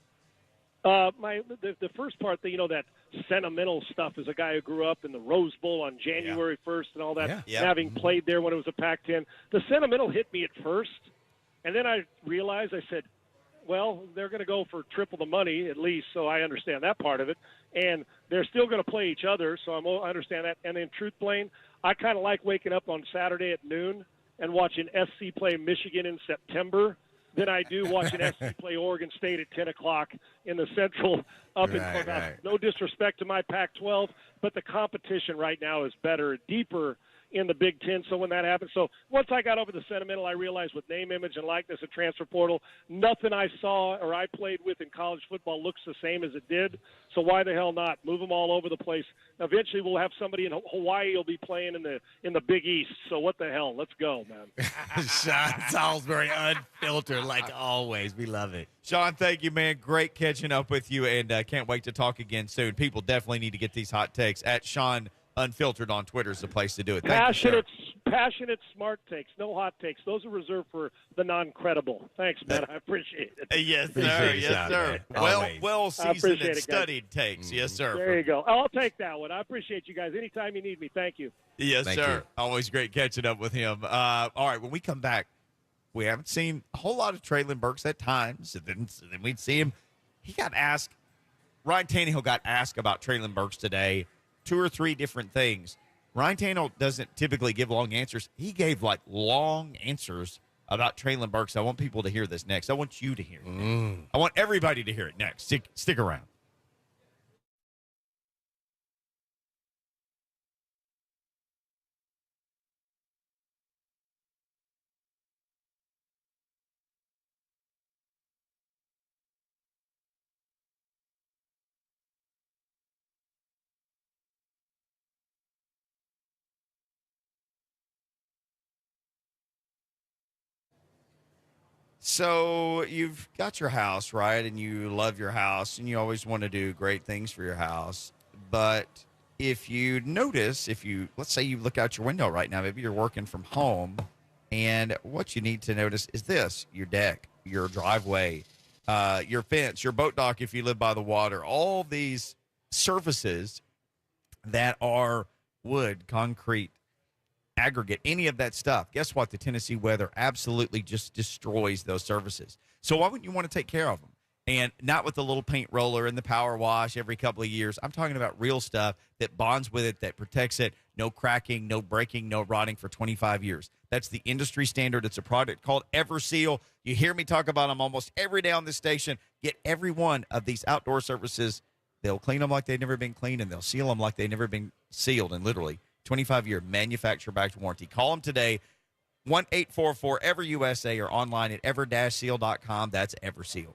The first part, that sentimental stuff as a guy who grew up in the Rose Bowl on January 1st and all that, having played there when it was a Pac-10, the sentimental hit me at first, and then I realized, I said, well, they're going to go for triple the money at least, so I understand that part of it. And they're still going to play each other, so I understand that. And in truth, Blaine, I kind of like waking up on Saturday at noon and watching SC play Michigan in September than I do watching SC play Oregon State at 10 o'clock in the Central up in Clubhouse. Right. No disrespect to my Pac-12, but the competition right now is better, deeper. in the Big Ten. So when that happened, so once I got over the sentimental, I realized with name, image, and likeness and transfer portal, nothing I saw or I played with in college football looks the same as it did. So why the hell not move them all over the place? Eventually, we'll have somebody in Hawaii will be playing in the Big East. So what the hell? Let's go, man. Sean Salisbury, unfiltered like always. We love it. Sean, thank you, man. Great catching up with you, and can't wait to talk again soon. People definitely need to get these hot takes at Sean Unfiltered on Twitter is the place to do it. Thank you, passionate, smart takes. No hot takes. Those are reserved for the non-credible. Thanks, man. I appreciate it. Yes, sir. Yes, sir. Well seasoned and studied takes. Yes, sir. There you go. I'll take that one. I appreciate you guys. Anytime you need me, thank you. Yes, Thank sir. you. Always great catching up with him. All right, when we come back, we haven't seen a whole lot of Traylon Burks at times. And then we'd see him. He got asked. Ryan Tannehill got asked about Traylon Burks today. 2 or 3 different things. Ryan Tannehill doesn't typically give long answers. He gave long answers about Traylon Burks. I want people to hear this next. I want you to hear it. I want everybody to hear it next. Stick around. So you've got your house, right? And you love your house and you always want to do great things for your house. But if you notice, let's say you look out your window right now, maybe you're working from home, and what you need to notice is this: your deck, your driveway, your fence, your boat dock if you live by the water, all these surfaces that are wood, concrete, aggregate, any of that stuff. Guess what? The Tennessee weather absolutely just destroys those surfaces. So why wouldn't you want to take care of them? And not with the little paint roller and the power wash every couple of years. I'm talking about real stuff that bonds with it, that protects it. No cracking, no breaking, no rotting for 25 years. That's the industry standard. It's a product called EverSeal. You hear me talk about them almost every day on this station. Get every one of these outdoor surfaces. They'll clean them like they've never been cleaned, and they'll seal them like they've never been sealed. And literally, 25-year manufacturer-backed warranty. Call them today, 1-844-EVER-USA, or online at ever-seal.com. That's EverSeal.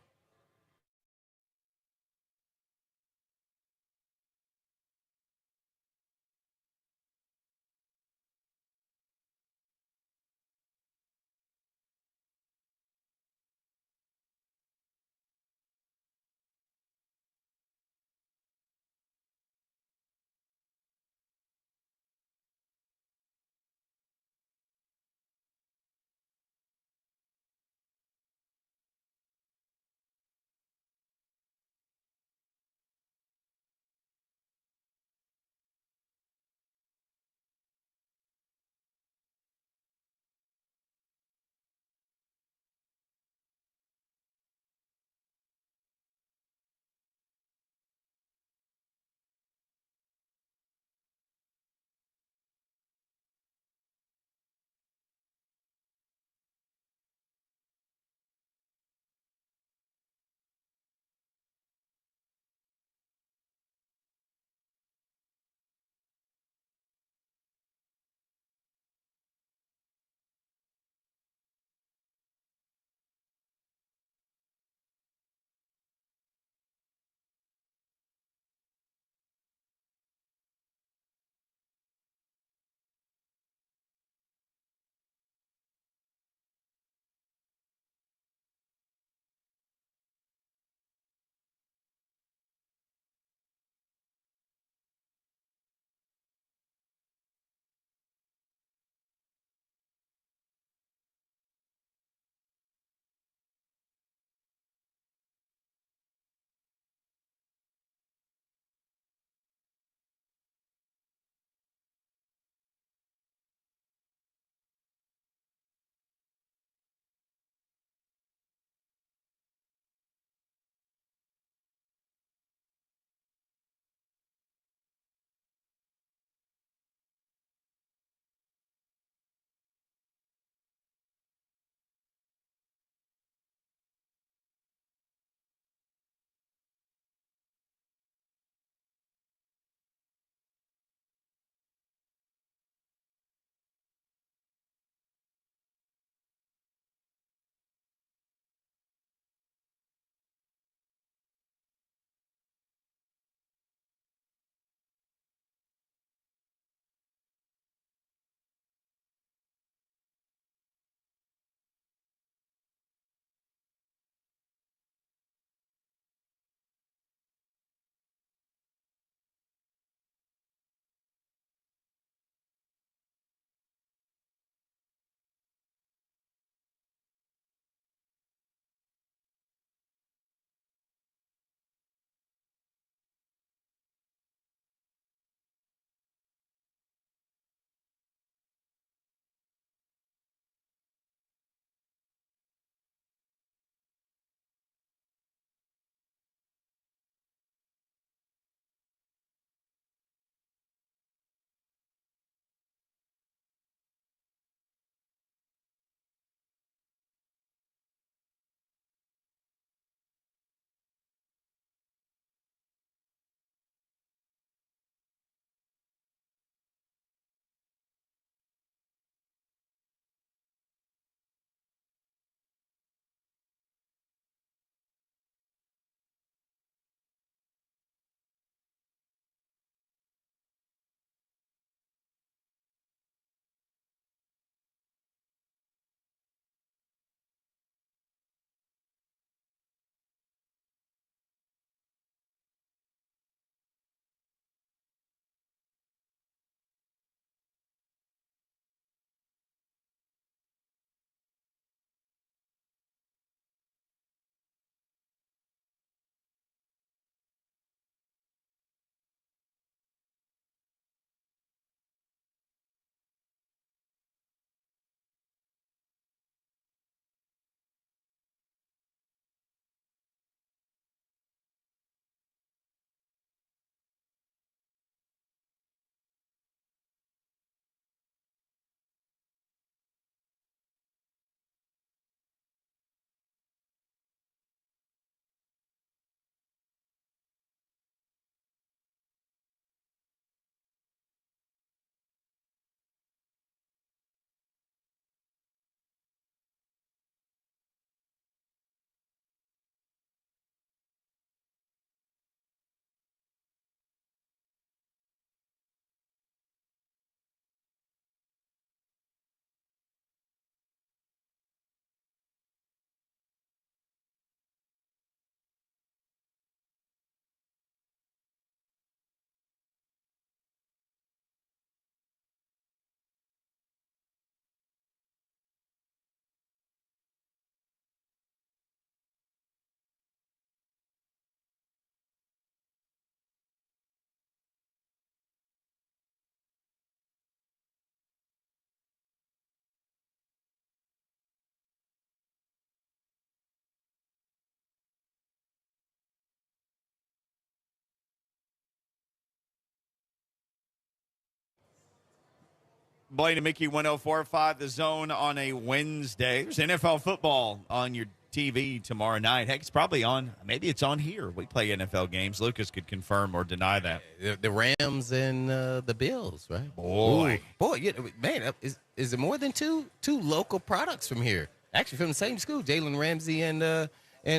Blaine and Mickey 104.5 The Zone on a Wednesday. There's NFL football on your TV tomorrow night. Heck, it's probably on. Maybe it's on here. We play NFL games. Lucas could confirm or deny that. The Rams and the Bills, right? Boy, yeah, man, is it more than two local products from here? Actually, from the same school, Jalen Ramsey and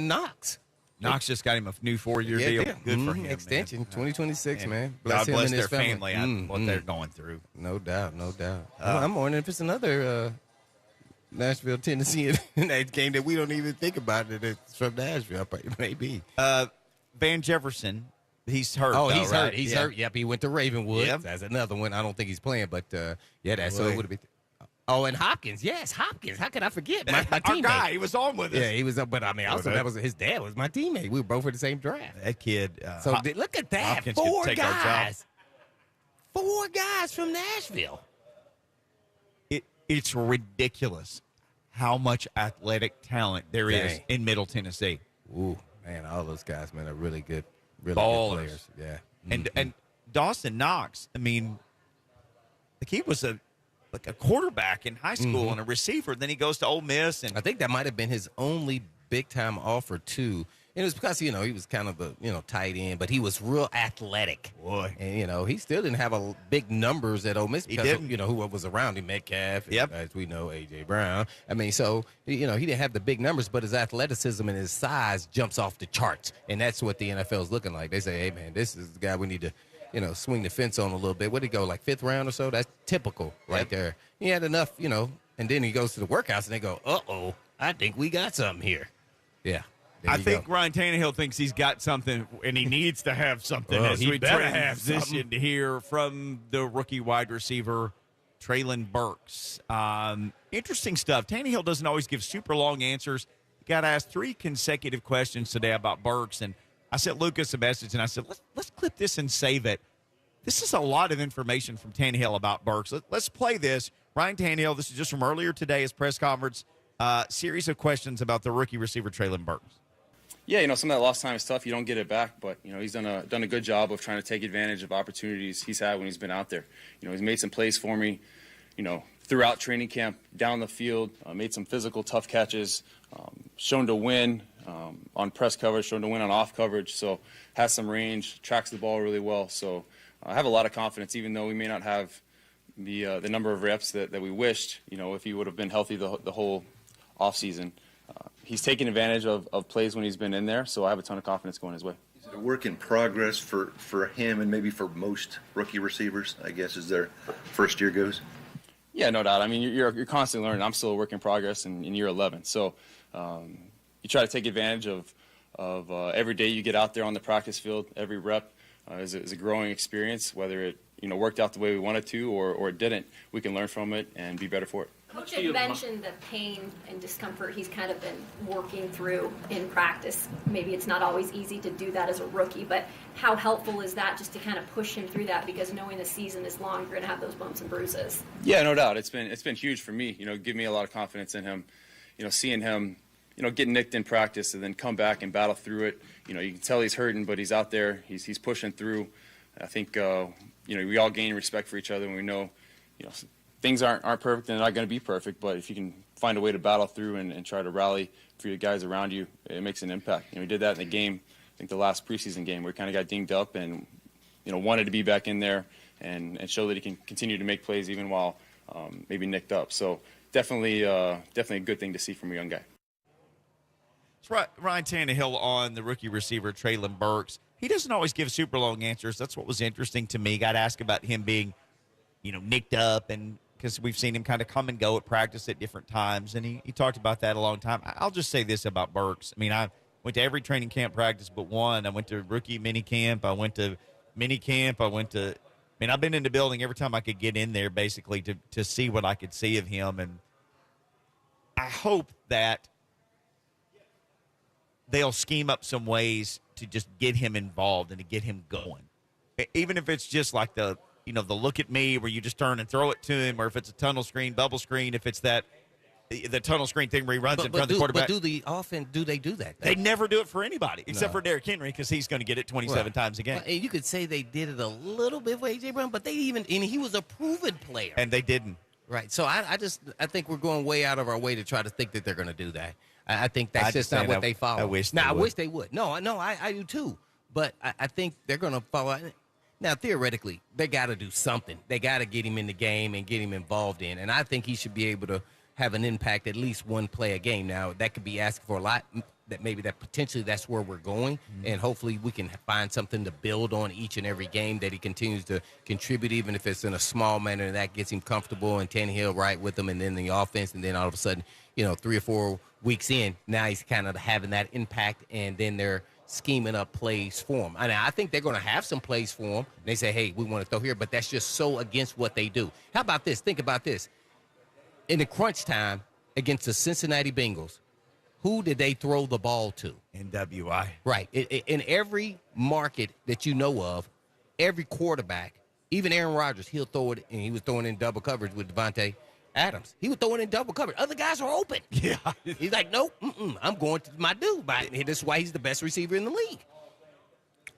Knox. Knox just got him a new 4-year deal. Yeah. Good for him. Extension, man. 2026, man. God him bless and their his family and what they're going through. No doubt. I'm wondering if it's another Nashville, Tennessee in that game that we don't even think about it. It's from Nashville. It may be. Van Jefferson, he's hurt. Oh, though, he's right? hurt. He's hurt. Yep, he went to Ravenwood. Yep. That's another one. I don't think he's playing, but that's so it would have been. Oh, and Hopkins. Yes, Hopkins. How could I forget? My Our teammate. guy, he was on with us. Yeah, he was up, but I mean, also that was his dad was my teammate. We were both in the same draft. That kid. So look at that. Hopkins could Four take our job. guys. 4 guys from Nashville. It's ridiculous how much athletic talent there is Dang. in Middle Tennessee. Ooh, man, all those guys, man, are really good Ballers. players. Yeah. And Dawson Knox, I mean, like he was a quarterback in high school and a receiver. Then he goes to Ole Miss, and I think that might have been his only big-time offer, too. And it was because, he was kind of a, tight end, but he was real athletic. Boy. And, he still didn't have big numbers at Ole Miss because, didn't. who was around him, Metcalf, Yep. as we know, A.J. Brown. I mean, so, he didn't have the big numbers, but his athleticism and his size jumps off the charts. And that's what the NFL is looking like. They say, hey, man, this is the guy we need to, swing the fence on a little bit. What did he go, like 5th round or so? That's typical right there. He had enough, and then he goes to the workouts and they go, uh-oh, I think we got something here. Yeah. I think Ryan Tannehill thinks he's got something, and he needs to have something as he we better have transition here from the rookie wide receiver, Traylon Burks. Interesting stuff. Tannehill doesn't always give super long answers. He got asked 3 consecutive questions today about Burks, and I sent Lucas a message, and I said, let's clip this and save it. This is a lot of information from Tannehill about Burks. Let's play this. Ryan Tannehill, this is just from earlier today, his press conference, series of questions about the rookie receiver, Traylon Burks. Yeah, some of that lost time is tough. You don't get it back, but he's done a good job of trying to take advantage of opportunities he's had when he's been out there. He's made some plays for me, throughout training camp, down the field, made some physical tough catches, shown to win on press coverage, shown to win on off coverage. So has some range, tracks the ball really well. So I have a lot of confidence, even though we may not have the number of reps that we wished. If he would have been healthy the whole offseason. He's taken advantage of plays when he's been in there, so I have a ton of confidence going his way. Is it a work in progress for him and maybe for most rookie receivers, I guess, as their first year goes? Yeah, no doubt. I mean, you're constantly learning. I'm still a work in progress in year 11. So you try to take advantage of every day you get out there on the practice field. Every rep is a growing experience, whether it worked out the way we wanted to or it didn't. We can learn from it and be better for it. Coach had mentioned the pain and discomfort he's kind of been working through in practice. Maybe it's not always easy to do that as a rookie, but how helpful is that just to kind of push him through that, because knowing the season is long, you're going to have those bumps and bruises? Yeah, no doubt. It's been huge for me. Give me a lot of confidence in him. Seeing him, get nicked in practice and then come back and battle through it. You can tell he's hurting, but he's out there. He's pushing through. I think we all gain respect for each other, and we know things aren't perfect and they're not going to be perfect, but if you can find a way to battle through and try to rally for your guys around you, it makes an impact. We did that in the game, I think the last preseason game, where he kind of got dinged up and wanted to be back in there and show that he can continue to make plays even while maybe nicked up. So definitely a good thing to see from a young guy. It's Ryan Tannehill on the rookie receiver, Traylon Burks. He doesn't always give super long answers. That's what was interesting to me. Got asked about him being, nicked up, and because we've seen him kind of come and go at practice at different times, and he talked about that a long time. I'll just say this about Burks. I mean, I went to every training camp practice but one. I went to rookie mini camp. I went to mini camp. I've been in the building every time I could get in there, basically, to see what I could see of him. And I hope that they'll scheme up some ways to just get him involved and to get him going. Even if it's just like the look at me where you just turn and throw it to him, or if it's a tunnel screen, bubble screen, if it's the tunnel screen thing where he runs in front of the quarterback. But do they do that? They never do it for anybody except for Derrick Henry, because he's going to get it 27 times a game. And you could say they did it a little bit for A.J. Brown, but and he was a proven player. And they didn't. Right. So I think we're going way out of our way to try to think that they're going to do that. I think that's just not what they follow. I wish now, they I would. wish they would. No, I do too. But I think they're going to follow. Now, theoretically, they got to do something. They got to get him in the game and get him involved in. And I think he should be able to have an impact at least one play a game. Now, that could be asking for a lot. That maybe that potentially that's where we're going, and hopefully we can find something to build on each and every game that he continues to contribute, even if it's in a small manner, and that gets him comfortable and Tannehill right with him, and then the offense, and then all of a sudden, 3 or 4 weeks in, now he's kind of having that impact, and then they're scheming up plays for him. I think they're going to have some plays for him. They say, hey, we want to throw here, but that's just so against what they do. How about this? Think about this. In the crunch time against the Cincinnati Bengals, who did they throw the ball to? NWI. Right. In every market that you know of, every quarterback, even Aaron Rodgers, he'll throw it, and he was throwing in double coverage with Devontae Adams. He was throwing in double coverage. Other guys are open. Yeah. He's like, nope, I'm going to my dude. This is why he's the best receiver in the league,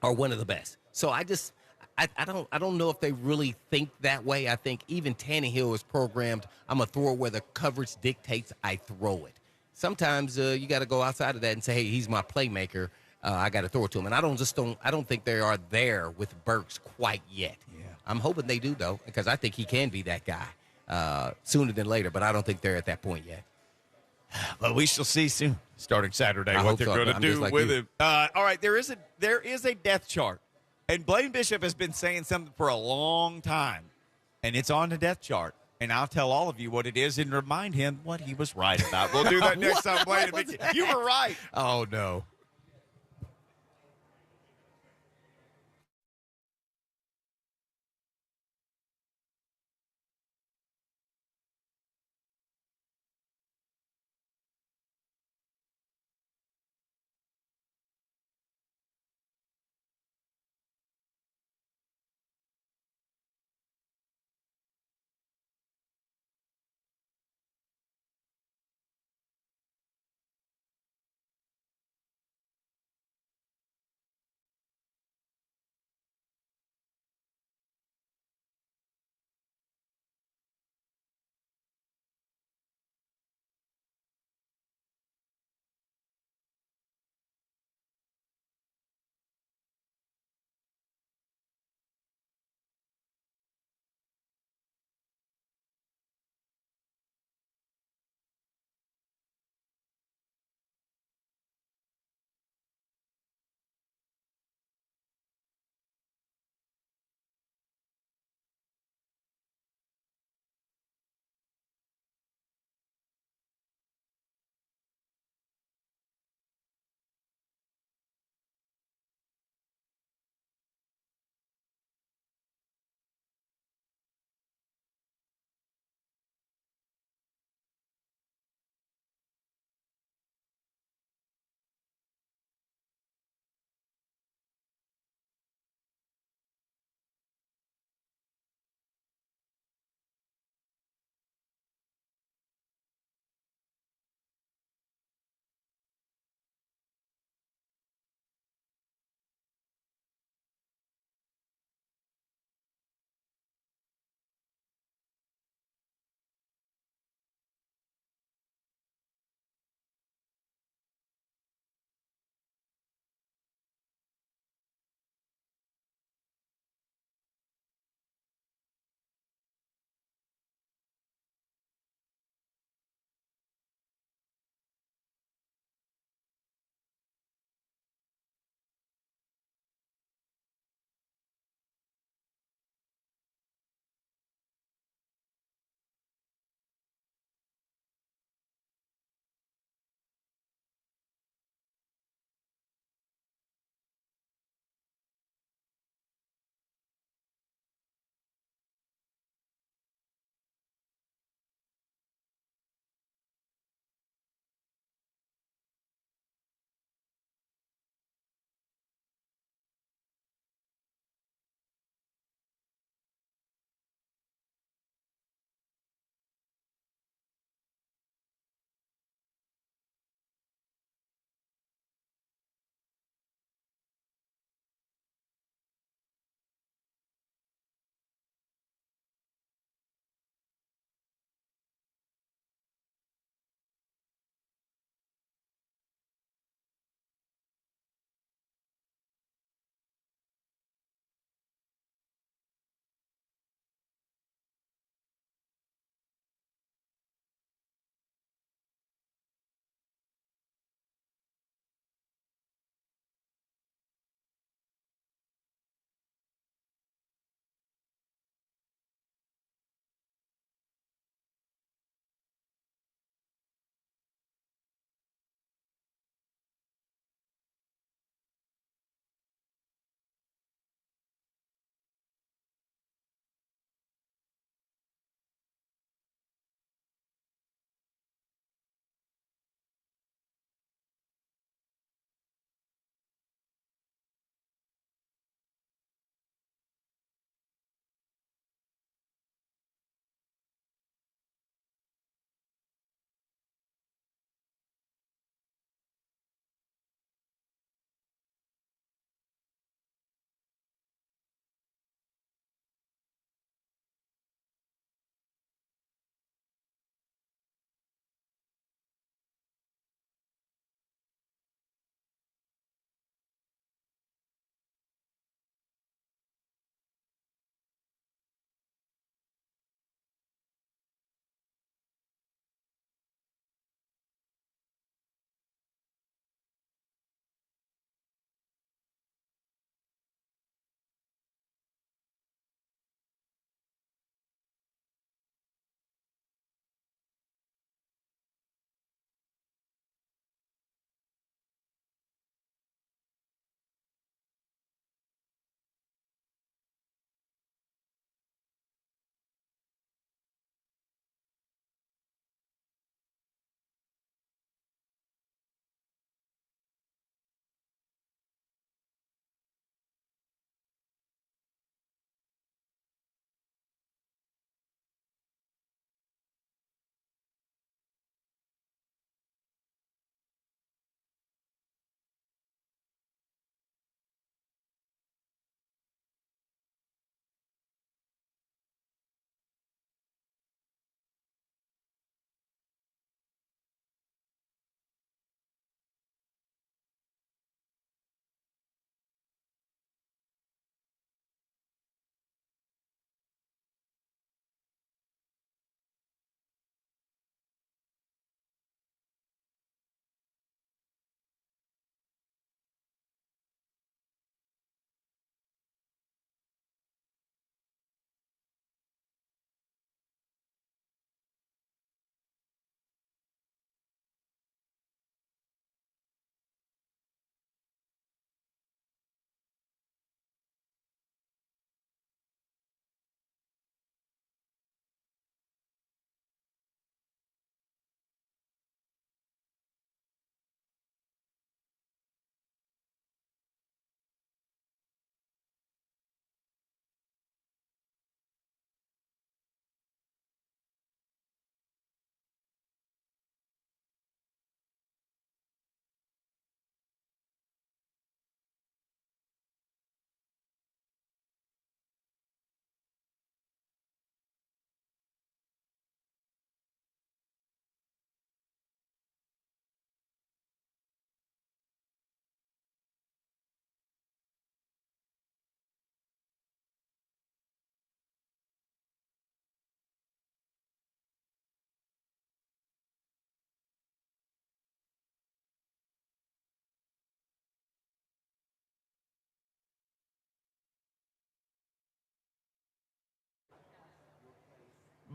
or one of the best. So I don't know if they really think that way. I think even Tannehill is programmed, I'm going to throw it where the coverage dictates I throw it. Sometimes you got to go outside of that and say, hey, he's my playmaker. I got to throw it to him. And I don't think they are there with Burks quite yet. Yeah. I'm hoping they do, though, because I think he can be that guy sooner than later, but I don't think they're at that point yet. But we shall see soon, starting Saturday, I what hope they're so, going to I'm do just like with you. him. All right, there is a depth chart. And Blaine Bishop has been saying something for a long time, and it's on the depth chart. And I'll tell all of you what it is and remind him what he was right about. We'll do that next time, Blaine. You were right. Oh, no.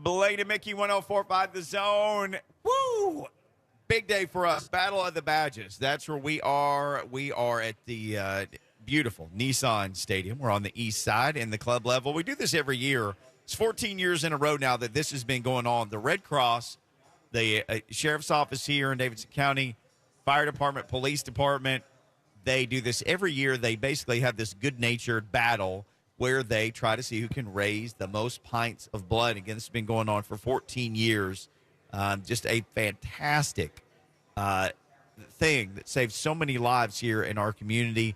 Blaine and Mickey 104.5 The Zone. Woo! Big day for us. Battle of the Badges. That's where we are. We are at the beautiful Nissan Stadium. We're on the east side in the club level. We do this every year. It's 14 years in a row now that this has been going on. The Red Cross, the Sheriff's Office here in Davidson County, Fire Department, Police Department, they do this every year. They basically have this good-natured battle where they try to see who can raise the most pints of blood. Again, this has been going on for 14 years. Just a fantastic thing that saves so many lives here in our community.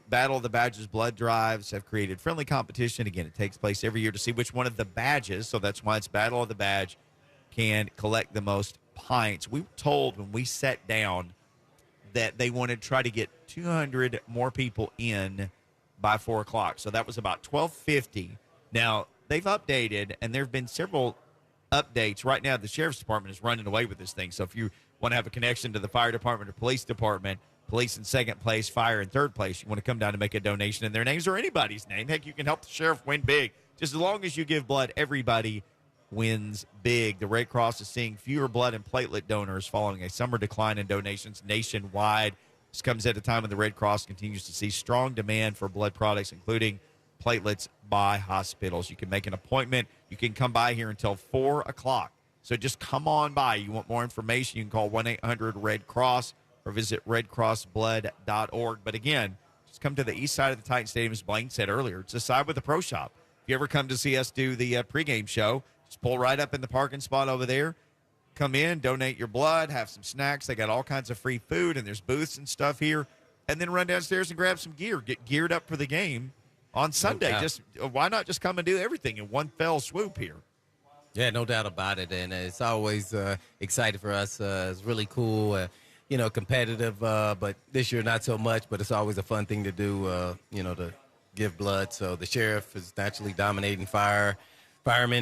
Battle of the Badges blood drives have created friendly competition. Again, it takes place every year to see which one of the badges, so that's why it's Battle of the Badge, can collect the most pints. We were told when we sat down that they wanted to try to get 200 more people in by 4 o'clock. So that was about 12:50. Now, they've updated, and there have been several updates. Right now, the Sheriff's Department is running away with this thing. So if you want to have a connection to the Fire Department or Police Department, police in second place, fire in third place, you want to come down and make a donation in their names or anybody's name. Heck, you can help the sheriff win big. Just as long as you give blood, everybody wins big. The Red Cross is seeing fewer blood and platelet donors following a summer decline in donations nationwide. This comes at a time when the Red Cross continues to see strong demand for blood products, including platelets by hospitals. You can make an appointment. You can come by here until 4 o'clock. So just come on by. You want more information, you can call 1-800-RED-CROSS or visit redcrossblood.org. But again, just come to the east side of the Titan Stadium, as Blaine said earlier. It's the side with the pro shop. If you ever come to see us do the pregame show, just pull right up in the parking spot over there. Come in, donate your blood, have some snacks. They got all kinds of free food, and there's booths and stuff here. And then run downstairs and grab some gear. Get geared up for the game on Sunday. Just why not just come and do everything in one fell swoop here? Yeah, no doubt about it. And it's always exciting for us. It's really cool, competitive, but this year not so much. But it's always a fun thing to do, to give blood. So the sheriff is naturally dominating firemen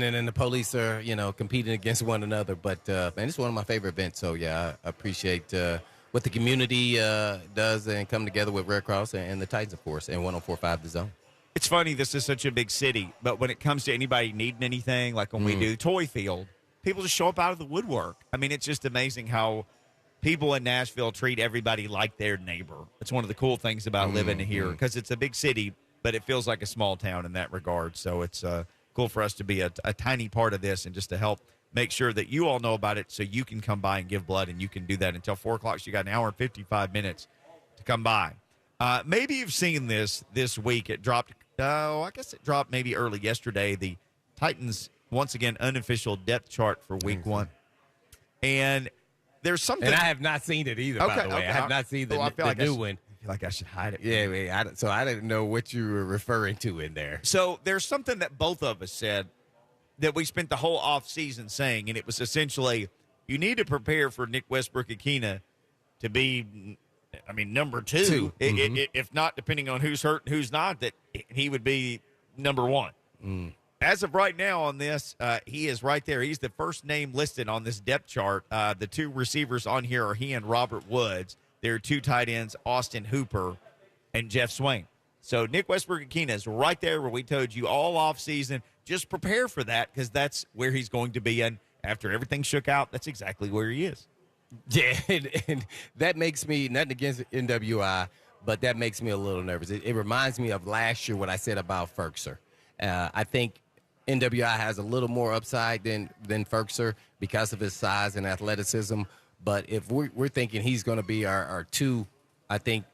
and then the police are, competing against one another. But, man, it's one of my favorite events. So, yeah, I appreciate what the community does and come together with Red Cross and the Titans, of course, and 104.5 The Zone. It's funny, this is such a big city, but when it comes to anybody needing anything, like when we do Toy Field, people just show up out of the woodwork. I mean, it's just amazing how people in Nashville treat everybody like their neighbor. It's one of the cool things about living here because it's a big city, but it feels like a small town in that regard. So it's cool for us to be a tiny part of this and just to help make sure that you all know about it so you can come by and give blood, and you can do that until 4 o'clock. So you got an hour and 55 minutes to come by. Maybe you've seen this week. It dropped, I guess it dropped maybe early yesterday. The Titans, once again, unofficial depth chart for week one. And there's something. And I have not seen it either, by the way. I have not seen the new one. I feel like I should hide it. Yeah, so I didn't know what you were referring to in there. So there's something that both of us said that we spent the whole offseason saying, and it was essentially you need to prepare for Nick Westbrook-Ikhine to be, number two. If not, depending on who's hurt and who's not, that he would be number one. As of right now on this, he is right there. He's the first name listed on this depth chart. The two receivers on here are he and Robert Woods. There are two tight ends, Austin Hooper and Jeff Swain. So Nick Westbrook-Ikhine is right there where we told you all offseason, just prepare for that because that's where he's going to be. And after everything shook out, that's exactly where he is. Yeah, and that makes me, nothing against NWI, but that makes me a little nervous. It reminds me of last year what I said about Ferkser. I think NWI has a little more upside than Ferkser because of his size and athleticism. But if we're thinking he's going to be our two, I think,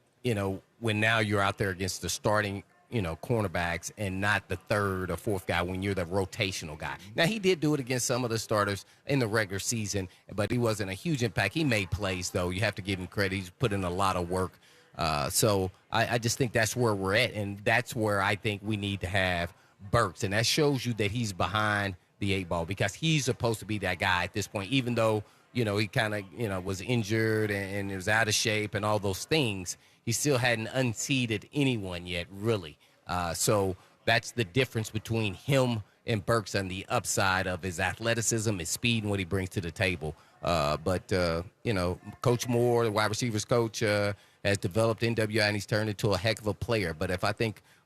when now you're out there against the starting, cornerbacks and not the third or fourth guy when you're the rotational guy. Now, he did do it against some of the starters in the regular season, but he wasn't a huge impact. He made plays, though. You have to give him credit. He's put in a lot of work. So I just think that's where we're at, and that's where I think we need to have Burks. And that shows you that he's behind the eight ball because he's supposed to be that guy at this point, even though, he kind of, was injured and was out of shape and all those things. He still hadn't unseated anyone yet, really. So that's the difference between him and Burks on the upside of his athleticism, his speed, and what he brings to the table. But Coach Moore, the wide receivers coach, has developed NWI, and he's turned into a heck of a player. But if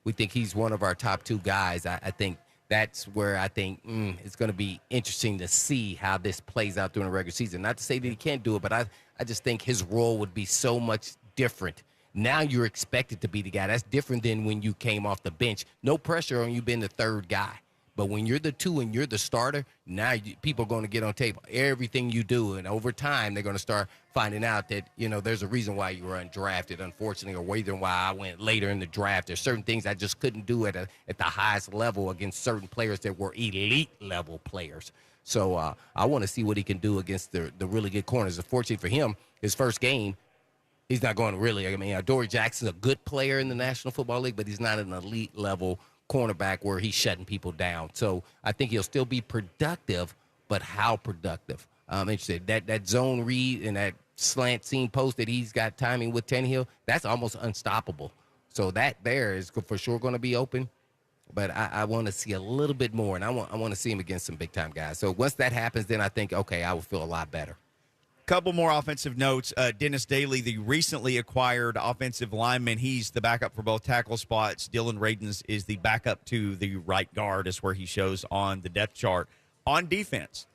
we think he's one of our top two guys, I think that's where I think it's going to be interesting to see how this plays out during the regular season. Not to say that he can't do it, but I just think his role would be so much different. Now you're expected to be the guy. That's different than when you came off the bench. No pressure on you being the third guy. But when you're the 2 and you're the starter, now people are going to get on tape everything you do. And over time, they're going to start finding out that, there's a reason why you were undrafted, unfortunately, or reason why I went later in the draft. There's certain things I just couldn't do at the highest level against certain players that were elite-level players. So I want to see what he can do against the really good corners. Unfortunately for him, his first game, he's not going to really. Dory Jackson's a good player in the National Football League, but he's not an elite-level cornerback where he's shutting people down. So I think he'll still be productive, but how productive? I'm interested. That zone read and that slant seam post that he's got timing with Tannehill, that's almost unstoppable. So that there is for sure going to be open. But I want to see a little bit more, and I want to see him against some big-time guys. So once that happens, then I think, okay, I will feel a lot better. Couple more offensive notes. Dennis Daly, the recently acquired offensive lineman, he's the backup for both tackle spots. Dylan Radins is the backup to the right guard, is where he shows on the depth chart. On defense,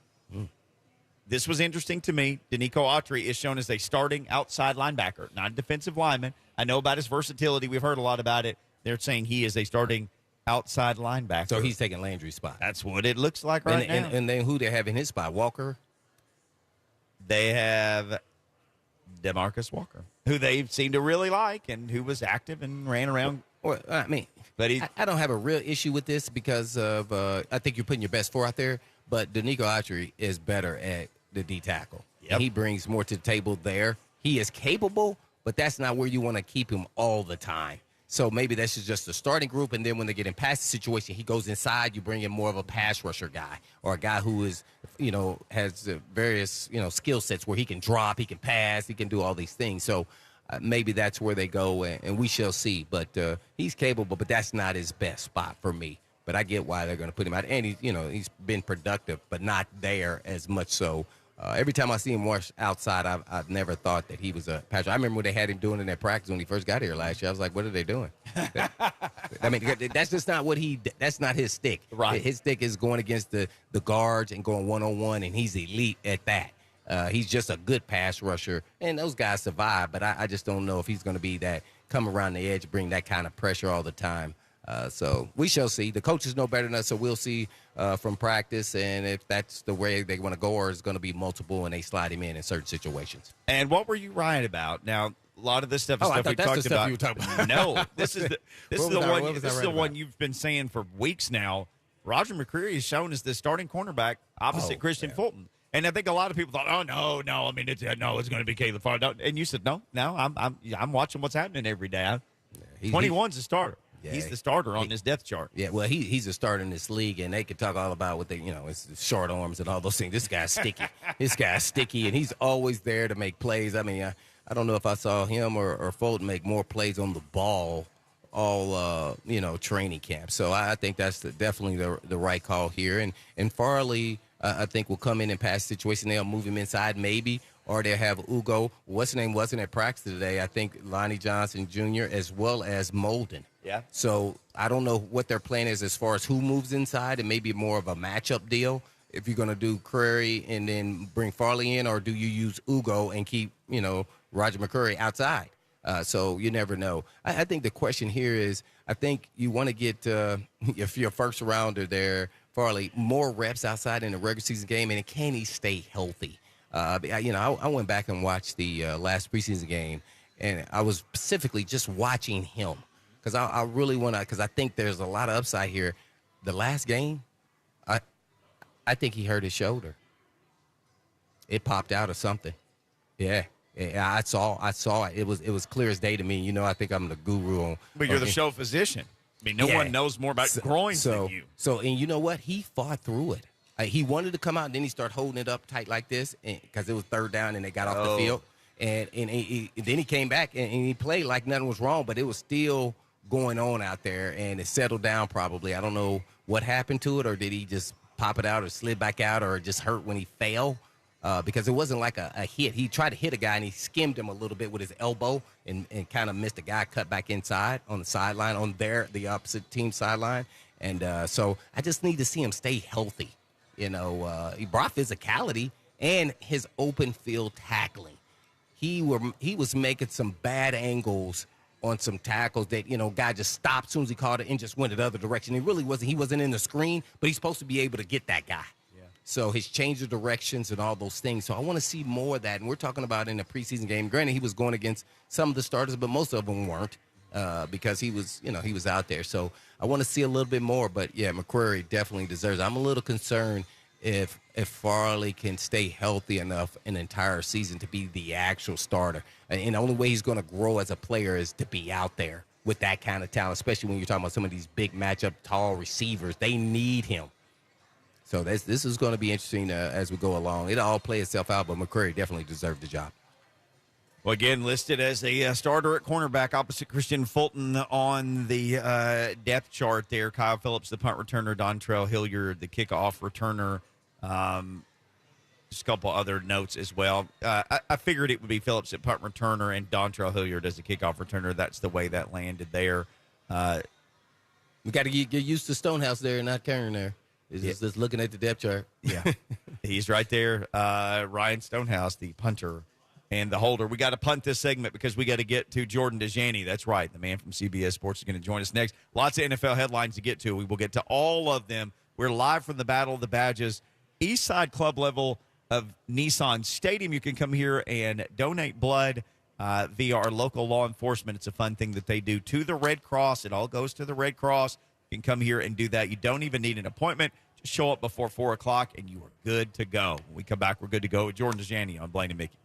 this was interesting to me. Danico Autry is shown as a starting outside linebacker, not a defensive lineman. I know about his versatility. We've heard a lot about it. They're saying he is a starting outside linebacker. So he's taking Landry's spot. That's what it looks like right now. And then who they have in his spot? Walker? They have DeMarcus Walker, who they seem to really like and who was active and ran around. Well, but I don't have a real issue with this because of I think you're putting your best 4 out there, but Danico Autry is better at the D tackle. Yep. He brings more to the table there. He is capable, but that's not where you want to keep him all the time. So maybe that's just the starting group, and then when they get in pass situation, he goes inside. You bring in more of a pass rusher guy or a guy who is, has various, skill sets where he can drop, he can pass, he can do all these things. So maybe that's where they go, and we shall see. But he's capable, but that's not his best spot for me. But I get why they're going to put him out. And he's been productive, but not there as much so. Every time I see him rush outside, I've never thought that he was a pass. I remember when they had him doing it in that practice when he first got here last year. I was like, what are they doing? That's just not that's not his stick. Right. His stick is going against the guards and going one-on-one, and he's elite at that. He's just a good pass rusher, and those guys survive, but I just don't know if he's going to be that come around the edge, bring that kind of pressure all the time. So we shall see. The coaches know better than us, so we'll see from practice, and if that's the way they want to go, or it's going to be multiple and they slide him in certain situations. And what were you right about? Now, a lot of this stuff is stuff we talked about. You were talking about. No, this is the one you've been saying for weeks now. Roger McCreary is shown as the starting cornerback opposite Christian Fulton. And I think a lot of people thought, oh, no, I mean, it's going to be Caleb Farley. And you said, no, I'm watching what's happening every day. 21's a starter. Yeah, he's the starter on this depth chart. Yeah, well, he's a starter in this league, and they could talk all about what it's short arms and all those things. This guy's sticky. And he's always there to make plays. I mean, I don't know if I saw him or Fulton make more plays on the ball all training camp. So I think that's definitely the right call here. And Farley, I think, will come in and pass the situation. They'll move him inside maybe, or they'll have Ugo. What's his name wasn't at practice today. I think Lonnie Johnson Jr. as well as Molden. Yeah. So I don't know what their plan is as far as who moves inside, and maybe more of a matchup deal. If you're going to do Crary and then bring Farley in, or do you use Ugo and keep, Roger McCreary outside? So you never know. I think the question here is, I think you want to get, if you're a first rounder there, Farley, more reps outside in the regular season game, and can he stay healthy? I went back and watched the last preseason game, and I was specifically just watching him because I really want to, because I think there's a lot of upside here. The last game, I think he hurt his shoulder. It popped out or something. Yeah, I saw it. It was clear as day to me. I think I'm the guru on. But you're the show physician. I mean, no one knows more about groins than you. So, and you know what? He fought through it. He wanted to come out, and then he started holding it up tight like this because it was third down, and they got off the field. And then he came back, and he played like nothing was wrong, but it was still going on out there, and it settled down probably. I don't know what happened to it, or did he just pop it out or slid back out, or just hurt when he fell? Because it wasn't like a hit. He tried to hit a guy, and he skimmed him a little bit with his elbow and kind of missed a guy, cut back inside on the sideline, on the opposite team sideline. And so I just need to see him stay healthy. He brought physicality and his open field tackling. He was making some bad angles on some tackles that, guy just stopped as soon as he caught it and just went the other direction. He wasn't in the screen, but he's supposed to be able to get that guy. Yeah. So his change of directions and all those things. So I want to see more of that. And we're talking about in a preseason game. Granted, he was going against some of the starters, but most of them weren't because he was out there. So I want to see a little bit more. But, yeah, McQuarrie definitely deserves it. I'm a little concerned if Farley can stay healthy enough an entire season to be the actual starter. And the only way he's going to grow as a player is to be out there with that kind of talent, especially when you're talking about some of these big matchup, tall receivers. They need him. So this is going to be interesting as we go along. It'll all play itself out, but McQuarrie definitely deserved the job. Well, again, listed as a starter at cornerback opposite Christian Fulton on the depth chart there. Kyle Phillips, the punt returner, Dontrell Hilliard, the kickoff returner. Just a couple other notes as well. I figured it would be Phillips at punt returner and Dontrell Hilliard as a kickoff returner. That's the way that landed there. We got to get used to Stonehouse there and not Karen there. It's just looking at the depth chart. Yeah, he's right there. Ryan Stonehouse, the punter and the holder. We got to punt this segment because we got to get to Jordan Dajani. That's right. The man from CBS Sports is going to join us next. Lots of NFL headlines to get to. We will get to all of them. We're live from the Battle of the Badges, East Side Club level of Nissan Stadium. You can come here and donate blood via our local law enforcement. It's a fun thing that they do to the Red Cross. It all goes to the Red Cross. You can come here and do that. You don't even need an appointment. Just show up before 4 o'clock, and you are good to go. When we come back, we're good to go with Jordan Dajani on Blaine and Mickey.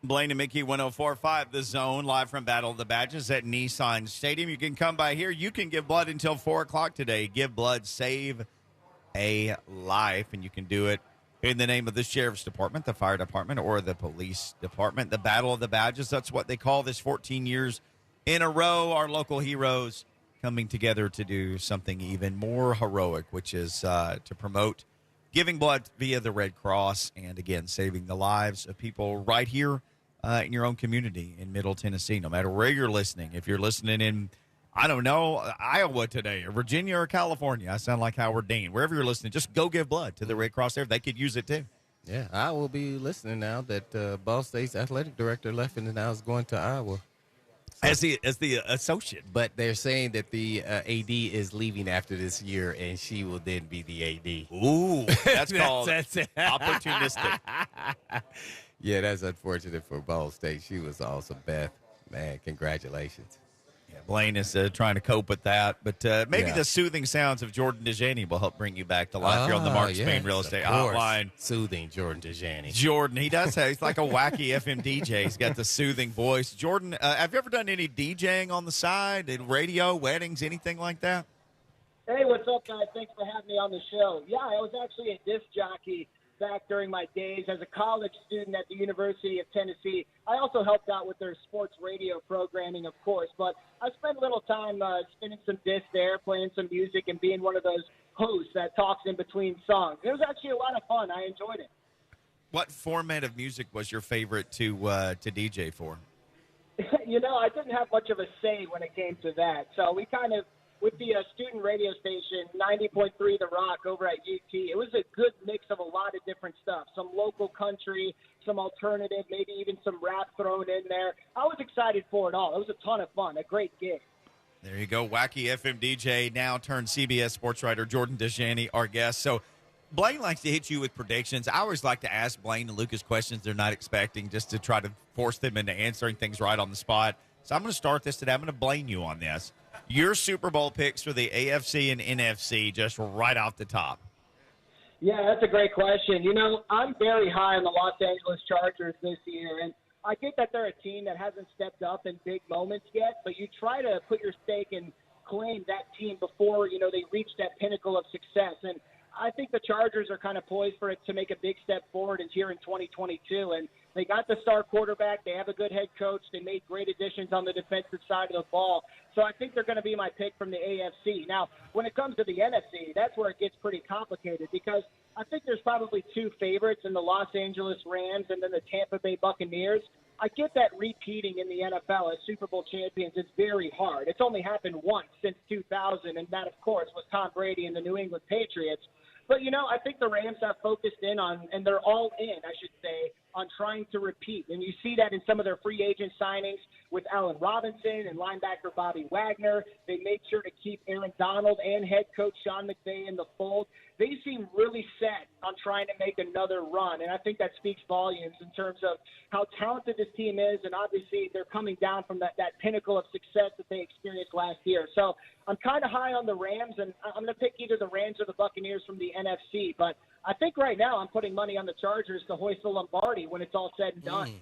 Blaine and Mickey 104.5 The Zone, live from Battle of the Badges at Nissan Stadium. You can come by here. You can give blood until 4 o'clock today. Give blood, save a life, and you can do it in the name of the Sheriff's Department, the Fire Department, or the Police Department. The Battle of the Badges, that's what they call this 14 years in a row. Our local heroes coming together to do something even more heroic, which is to promote giving blood via the Red Cross and, again, saving the lives of people right here in your own community in Middle Tennessee, no matter where you're listening. If you're listening in, I don't know, Iowa today or Virginia or California, I sound like Howard Dean. Wherever you're listening, just go give blood to the Red Cross there. They could use it too. Yeah, I will be listening now that Ball State's athletic director left and now is going to Iowa. As the associate. But they're saying that the AD is leaving after this year, and she will then be the AD. Ooh, that's called opportunistic. Yeah, that's unfortunate for Ball State. She was awesome, Beth. Man, congratulations. Yeah, Blaine is trying to cope with that, but maybe the soothing sounds of Jordan Dajani will help bring you back to life here on the Mark Spain Real Estate Hotline. Soothing Jordan Dajani. Jordan, he does have, he's like a wacky FM DJ. He's got the soothing voice. Jordan, have you ever done any DJing on the side, in radio, weddings, anything like that? Hey, what's up, guys? Thanks for having me on the show. Yeah, I was actually a disc jockey back during my days as a college student at the University of Tennessee. I also helped out with their sports radio programming, of course, but I spent a little time spinning some discs there, playing some music, and being one of those hosts that talks in between songs. It was actually a lot of fun. I enjoyed it. What format of music was your favorite to DJ for? You know, I didn't have much of a say when it came to that, so we kind of, with the student radio station, 90.3 The Rock over at UT, it was a good mix of a lot of different stuff. Some local country, some alternative, maybe even some rap thrown in there. I was excited for it all. It was a ton of fun, a great gig. There you go. Wacky FM DJ, now turned CBS sports writer, Jordan Dajani, our guest. So Blaine likes to hit you with predictions. I always like to ask Blaine and Lucas questions they're not expecting just to try to force them into answering things right on the spot. So I'm going to start this today. I'm going to blame you on this. Your Super Bowl picks for the AFC and NFC, just right off the top. Yeah, that's a great question. You know, I'm very high on the Los Angeles Chargers this year, and I think that they're a team that hasn't stepped up in big moments yet, but you try to put your stake and claim that team before, you know, they reach that pinnacle of success. And I think the Chargers are kind of poised for it to make a big step forward here in 2022, and they got the star quarterback. They have a good head coach. They made great additions on the defensive side of the ball. So I think they're going to be my pick from the AFC. Now, when it comes to the NFC, that's where it gets pretty complicated because I think there's probably two favorites in the Los Angeles Rams and then the Tampa Bay Buccaneers. I get that repeating in the NFL as Super Bowl champions is very hard. It's only happened once since 2000, and that, of course, was Tom Brady and the New England Patriots. But, you know, I think the Rams have focused in on, and they're all in, I should say, on trying to repeat. And you see that in some of their free agent signings with Allen Robinson and linebacker Bobby Wagner. They made sure to keep Aaron Donald and head coach Sean McVay in the fold. They seem really set on trying to make another run, and I think that speaks volumes in terms of how talented this team is, and obviously they're coming down from that pinnacle of success that they experienced last year. So I'm kind of high on the Rams, and I'm going to pick either the Rams or the Buccaneers from the NFC, but I think right now I'm putting money on the Chargers to hoist the Lombardi when it's all said and done.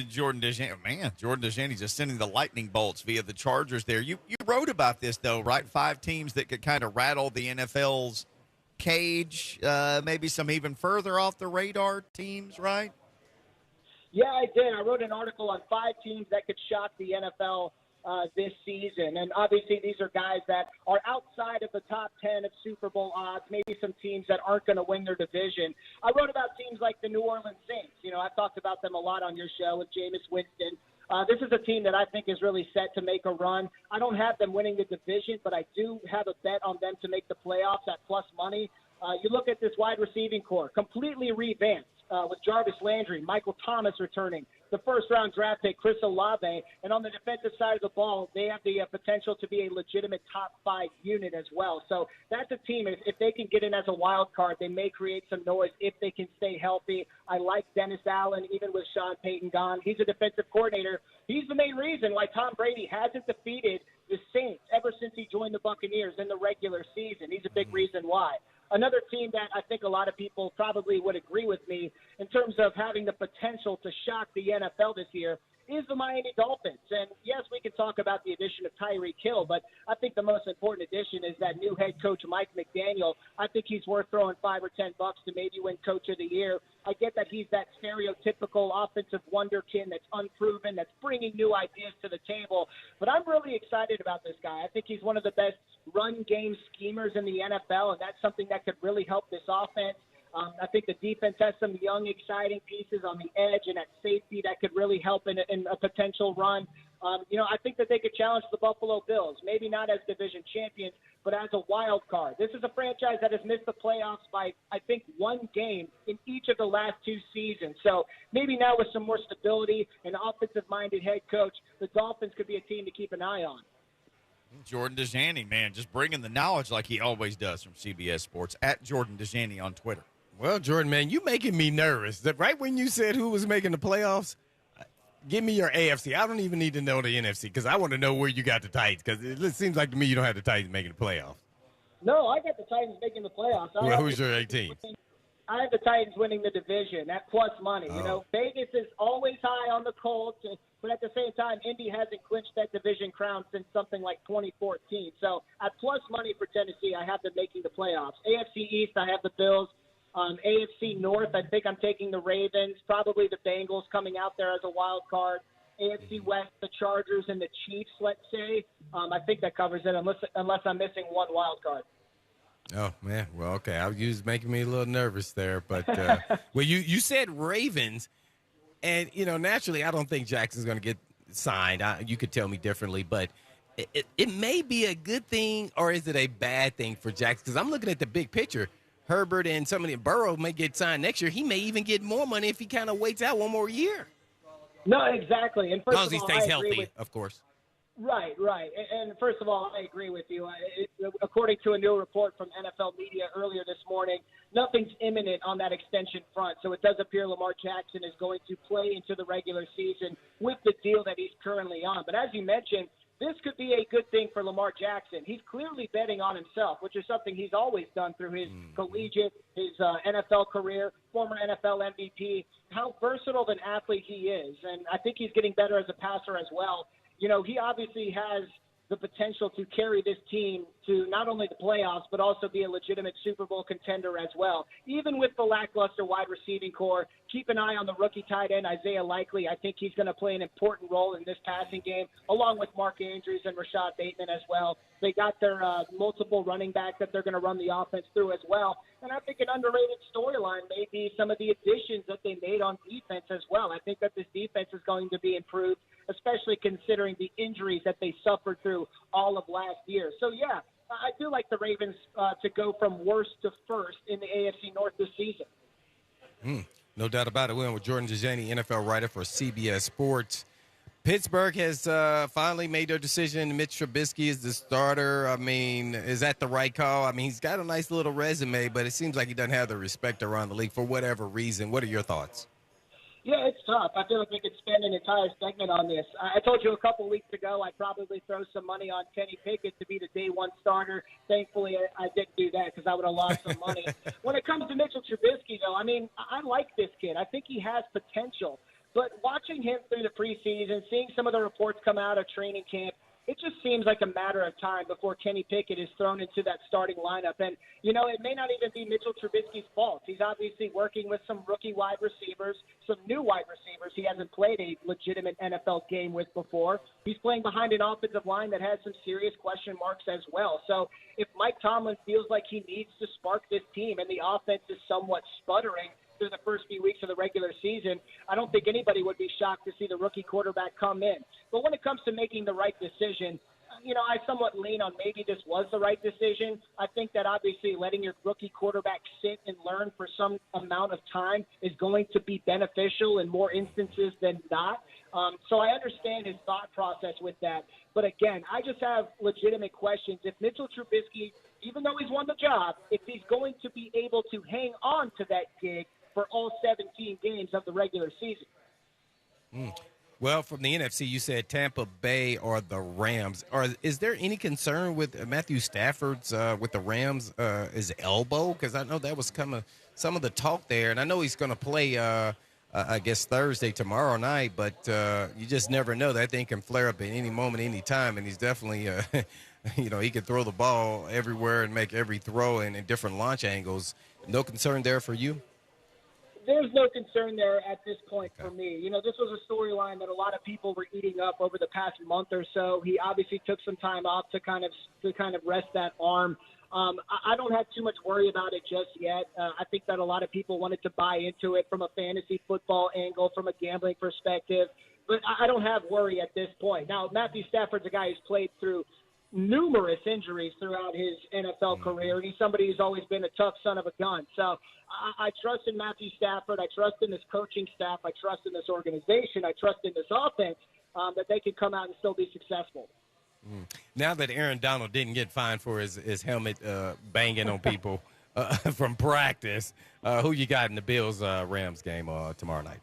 Jordan Dajani just sending the lightning bolts via the Chargers there. You wrote about this, though, right? 5 teams that could kind of rattle the NFL's cage, maybe some even further off the radar teams, right? Yeah, I did. I wrote an article on 5 teams that could shock the NFL this season. And obviously these are guys that are outside of the top 10 of Super Bowl odds, maybe some teams that aren't going to win their division. I wrote about teams like the New Orleans Saints. You know, I've talked about them a lot on your show with Jameis Winston. This is a team that I think is really set to make a run. I don't have them winning the division, but I do have a bet on them to make the playoffs at plus money. You look at this wide receiving core, completely revamped. With Jarvis Landry, Michael Thomas returning, the first-round draft pick, Chris Olave, and on the defensive side of the ball, they have the potential to be a legitimate top 5 unit as well. So that's a team, if they can get in as a wild card, they may create some noise if they can stay healthy. I like Dennis Allen, even with Sean Payton gone. He's a defensive coordinator. He's the main reason why Tom Brady hasn't defeated the Saints ever since he joined the Buccaneers in the regular season. He's a big reason why. another team that I think a lot of people probably would agree with me in terms of having the potential to shock the NFL this year is the Miami Dolphins. And yes, we can talk about the addition of Tyreek Hill, but I think the most important addition is that new head coach, Mike McDaniel. I think he's worth throwing $5 or $10 to maybe win Coach of the Year. I get that he's that stereotypical offensive wonderkin that's unproven, that's bringing new ideas to the table. But I'm really excited about this guy. I think he's one of the best run game schemers in the NFL, and that's something that could really help this offense. I think the defense has some young, exciting pieces on the edge and at safety that could really help in a potential run. I think that they could challenge the Buffalo Bills, maybe not as division champions, but as a wild card. This is a franchise that has missed the playoffs by, I think, one game in each of the last 2 seasons. So maybe now with some more stability and offensive-minded head coach, the Dolphins could be a team to keep an eye on. Jordan Dajani, man, just bringing the knowledge like he always does from CBS Sports, at Jordan Dajani on Twitter. Well, Jordan, man, you making me nervous. Right when you said who was making the playoffs, give me your AFC. I don't even need to know the NFC because I want to know where you got the Titans because it seems like to me you don't have the Titans making the playoffs. No, I got the Titans making the playoffs. Well, who's your 18? I have the Titans winning the division at plus money. Oh. Vegas is always high on the Colts, but at the same time, Indy hasn't clinched that division crown since something like 2014. So at plus money for Tennessee, I have them making the playoffs. AFC East, I have the Bills. AFC North, I think I'm taking the Ravens, probably the Bengals coming out there as a wild card. AFC West, the Chargers and the Chiefs, let's say. I think that covers it unless I'm missing one wild card. Oh, man. Well, okay. You was making me a little nervous there. But, well, you said Ravens, and, naturally I don't think Jackson's going to get signed. You could tell me differently, but it may be a good thing, or is it a bad thing for Jackson? Because I'm looking at the big picture. Herbert and somebody Burrow may get signed next year. He may even get more money if he kind of waits out one more year. No, exactly. And as long as he stays healthy, of course. Right. And first of all, I agree with you. According to a new report from NFL Media earlier this morning, nothing's imminent on that extension front. So it does appear Lamar Jackson is going to play into the regular season with the deal that he's currently on. But as you mentioned, this could be a good thing for Lamar Jackson. He's clearly betting on himself, which is something he's always done through his collegiate, his NFL career, former NFL MVP, how versatile of an athlete he is. And I think he's getting better as a passer as well. He obviously has the potential to carry this team to not only the playoffs, but also be a legitimate Super Bowl contender as well. Even with the lackluster wide receiving core, keep an eye on the rookie tight end, Isaiah Likely. I think he's going to play an important role in this passing game, along with Mark Andrews and Rashad Bateman as well. They got their multiple running backs that they're going to run the offense through as well. And I think an underrated storyline may be some of the additions that they made on defense as well. I think that this defense is going to be improved, especially considering the injuries that they suffered through all of last year. So, yeah, I do like the Ravens to go from worst to first in the AFC North this season. No doubt about it. We went with Jordan Dajani, NFL writer for CBS Sports. Pittsburgh has finally made their decision. Mitch Trubisky is the starter. I mean, is that the right call? I mean, he's got a nice little resume, but it seems like he doesn't have the respect around the league for whatever reason. What are your thoughts? Yeah, it's tough. I feel like we could spend an entire segment on this. I told you a couple weeks ago I'd probably throw some money on Kenny Pickett to be the day one starter. Thankfully, I didn't do that because I would have lost some money. When it comes to Mitchell Trubisky, though, I mean, I like this kid. I think he has potential. But watching him through the preseason, seeing some of the reports come out of training camp, it just seems like a matter of time before Kenny Pickett is thrown into that starting lineup. And, it may not even be Mitchell Trubisky's fault. He's obviously working with some rookie wide receivers, some new wide receivers he hasn't played a legitimate NFL game with before. He's playing behind an offensive line that has some serious question marks as well. So if Mike Tomlin feels like he needs to spark this team and the offense is somewhat sputtering through the first few weeks of the regular season, I don't think anybody would be shocked to see the rookie quarterback come in. But when it comes to making the right decision, I somewhat lean on maybe this was the right decision. I think that obviously letting your rookie quarterback sit and learn for some amount of time is going to be beneficial in more instances than not. So I understand his thought process with that. But again, I just have legitimate questions. If Mitchell Trubisky, even though he's won the job, if he's going to be able to hang on to that gig for all 17 games of the regular season. Well, from the NFC, you said Tampa Bay or the Rams. Is there any concern with Matthew Stafford's with the Rams, his elbow? Because I know that was some of the talk there, and I know he's going to play, I guess, Thursday, tomorrow night, but you just never know. That thing can flare up at any moment, any time, and he's definitely, he can throw the ball everywhere and make every throw and in different launch angles. No concern there for you? There's no concern there at this point for me. You know, this was a storyline that a lot of people were eating up over the past month or so. He obviously took some time off to kind of rest that arm. I don't have too much worry about it just yet. I think that a lot of people wanted to buy into it from a fantasy football angle, from a gambling perspective, but I don't have worry at this point. Now, Matthew Stafford's a guy who's played through numerous injuries throughout his NFL career, and he's somebody who's always been a tough son of a gun. So I trust in Matthew Stafford. I trust in this coaching staff. I trust in this organization. I trust in this offense that they can come out and still be successful. Now that Aaron Donald didn't get fined for his helmet banging on people from practice, who you got in the Bills-Rams game tomorrow night?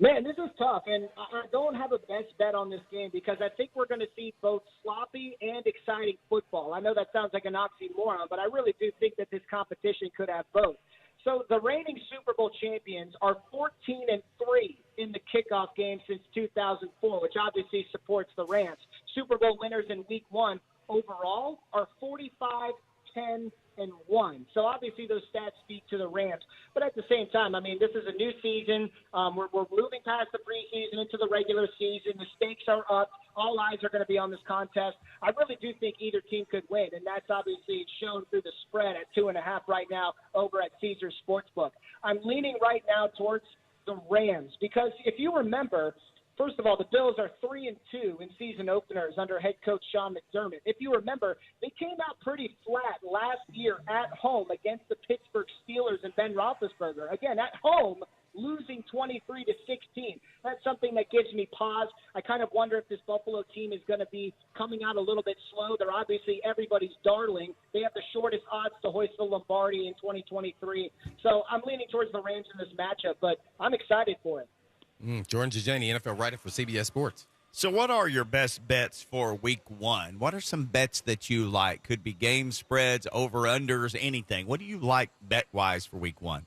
Man, this is tough, and I don't have a best bet on this game because I think we're going to see both sloppy and exciting football. I know that sounds like an oxymoron, but I really do think that this competition could have both. So the reigning Super Bowl champions are 14-3 in the kickoff game since 2004, which obviously supports the Rams. Super Bowl winners in Week 1 overall are 45-10-1. So obviously those stats speak to the Rams. But at the same time, I mean, this is a new season. We're moving past the preseason into the regular season. The stakes are up. All eyes are going to be on this contest. I really do think either team could win, and that's obviously shown through the spread at 2.5 right now over at Caesars Sportsbook. I'm leaning right now towards the Rams because if you remember, first of all, the Bills are 3-2 in season openers under head coach Sean McDermott. If you remember, they came out pretty flat last year at home against the Pittsburgh Steelers and Ben Roethlisberger. Again, at home, losing 23-16. That's something that gives me pause. I kind of wonder if this Buffalo team is going to be coming out a little bit slow. They're obviously everybody's darling. They have the shortest odds to hoist the Lombardi in 2023. So I'm leaning towards the Rams in this matchup, but I'm excited for it. Jordan Dajani, NFL writer for CBS Sports. So what are your best bets for Week 1? What are some bets that you like? Could be game spreads, over-unders, anything. What do you like bet-wise for Week 1?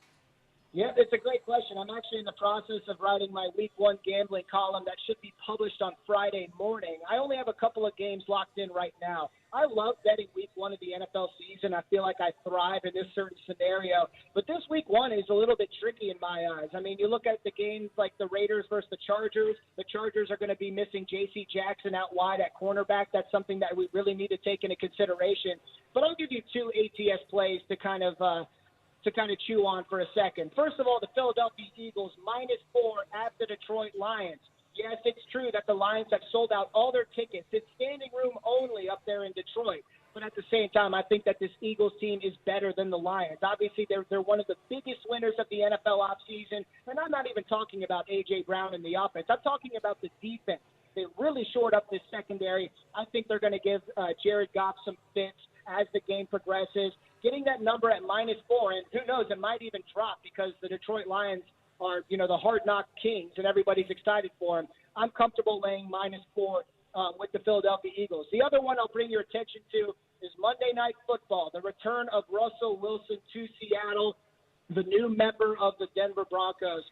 Yeah, it's a great question. I'm actually in the process of writing my Week 1 gambling column that should be published on Friday morning. I only have a couple of games locked in right now. I love betting Week 1 of the NFL season. I feel like I thrive in this certain scenario. But this Week 1 is a little bit tricky in my eyes. I mean, you look at the games like the Raiders versus the Chargers. The Chargers are going to be missing J.C. Jackson out wide at cornerback. That's something that we really need to take into consideration. But I'll give you two ATS plays to kind of chew on for a second. First of all, the Philadelphia Eagles -4 at the Detroit Lions. Yes, it's true that the Lions have sold out all their tickets. It's standing room only up there in Detroit. But at the same time, I think that this Eagles team is better than the Lions. Obviously, they're one of the biggest winners of the NFL offseason. And I'm not even talking about A.J. Brown and the offense. I'm talking about the defense. They really shored up this secondary. I think they're going to give Jared Goff some fits as the game progresses. Getting that number at -4, and who knows, it might even drop because the Detroit Lions are, the hard-knock kings, and everybody's excited for them. I'm comfortable laying -4 with the Philadelphia Eagles. The other one I'll bring your attention to is Monday Night Football, the return of Russell Wilson to Seattle, the new member of the Denver Broncos.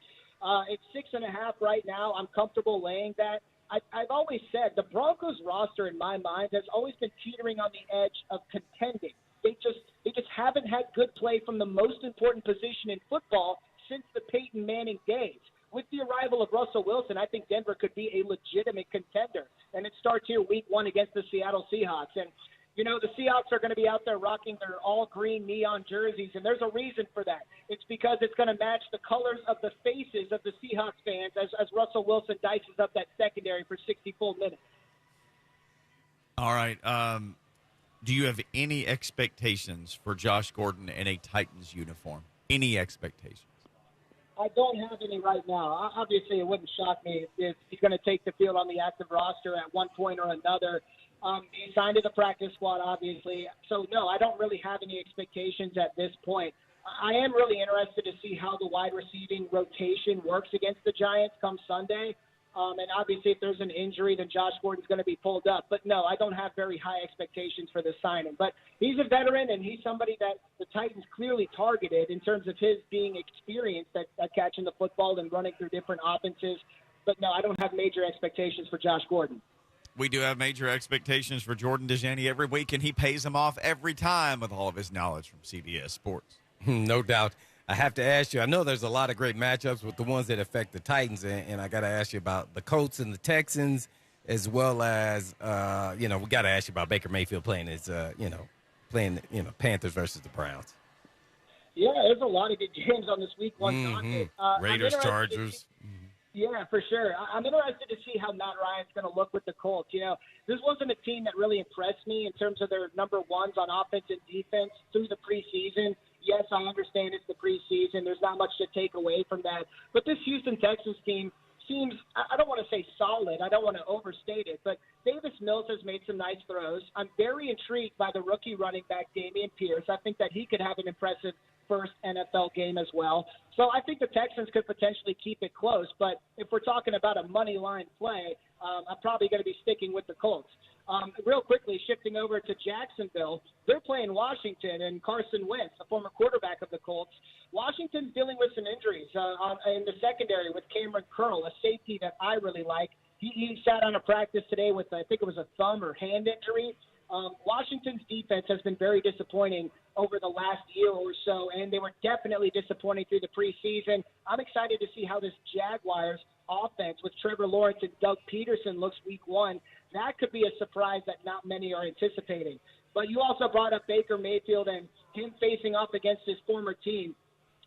It's 6.5 right now. I'm comfortable laying that. I've always said the Broncos roster in my mind has always been teetering on the edge of contending. They just haven't had good play from the most important position in football since the Peyton Manning days. With the arrival of Russell Wilson, I think Denver could be a legitimate contender. And it starts here Week 1 against the Seattle Seahawks. And, the Seahawks are going to be out there rocking their all-green neon jerseys, and there's a reason for that. It's because it's going to match the colors of the faces of the Seahawks fans as Russell Wilson dices up that secondary for 60 full minutes. All right. Do you have any expectations for Josh Gordon in a Titans uniform? Any expectations? I don't have any right now. Obviously, it wouldn't shock me if he's going to take the field on the active roster at one point or another. He signed to the practice squad, obviously. So, no, I don't really have any expectations at this point. I am really interested to see how the wide receiving rotation works against the Giants come Sunday. And obviously, if there's an injury, then Josh Gordon's going to be pulled up. But no, I don't have very high expectations for this signing. But he's a veteran, and he's somebody that the Titans clearly targeted in terms of his being experienced at catching the football and running through different offenses. But no, I don't have major expectations for Josh Gordon. We do have major expectations for Jordan Dajani every week, and he pays them off every time with all of his knowledge from CBS Sports. No doubt. I have to ask you, I know there's a lot of great matchups with the ones that affect the Titans, and I got to ask you about the Colts and the Texans, as well as, we got to ask you about Baker Mayfield playing Panthers versus the Browns. Yeah, there's a lot of good games on this week one. Raiders, Chargers. Yeah, for sure. I'm interested to see how Matt Ryan's going to look with the Colts. This wasn't a team that really impressed me in terms of their number ones on offense and defense through the preseason. Yes, I understand it's the preseason. There's not much to take away from that. But this Houston Texans team seems, I don't want to say solid. I don't want to overstate it. But Davis Mills has made some nice throws. I'm very intrigued by the rookie running back, Dameon Pierce. I think that he could have an impressive first NFL game as well. So I think the Texans could potentially keep it close. But if we're talking about a money line play, I'm probably going to be sticking with the Colts. Real quickly, shifting over to Jacksonville, they're playing Washington and Carson Wentz, the former quarterback of the Colts. Washington's dealing with some injuries in the secondary with Cameron Curl, a safety that I really like. He sat on a practice today with, I think it was a thumb or hand injury. Washington's defense has been very disappointing over the last year or so, and they were definitely disappointing through the preseason. I'm excited to see how this Jaguars offense with Trevor Lawrence and Doug Peterson looks week one. That could be a surprise that not many are anticipating. But you also brought up Baker Mayfield and him facing up against his former team.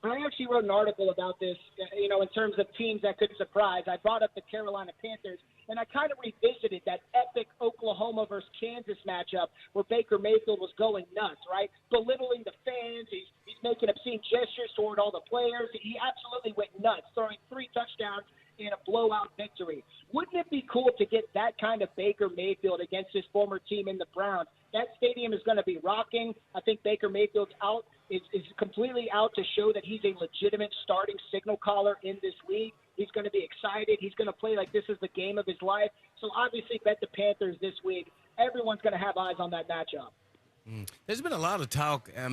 I actually wrote an article about this, in terms of teams that could surprise. I brought up the Carolina Panthers, and I kind of revisited that epic Oklahoma versus Kansas matchup where Baker Mayfield was going nuts, right? Belittling the fans. He's making obscene gestures toward all the players. He absolutely went nuts, throwing 3 touchdowns in a blowout victory. Wouldn't it be cool to get that kind of Baker Mayfield against his former team in the Browns? That stadium is going to be rocking. I think Baker Mayfield's out is completely out to show that he's a legitimate starting signal caller in this league. He's going to be excited. He's going to play like this is the game of his life. So obviously bet the Panthers this week. Everyone's going to have eyes on that matchup. There's been a lot of talk, at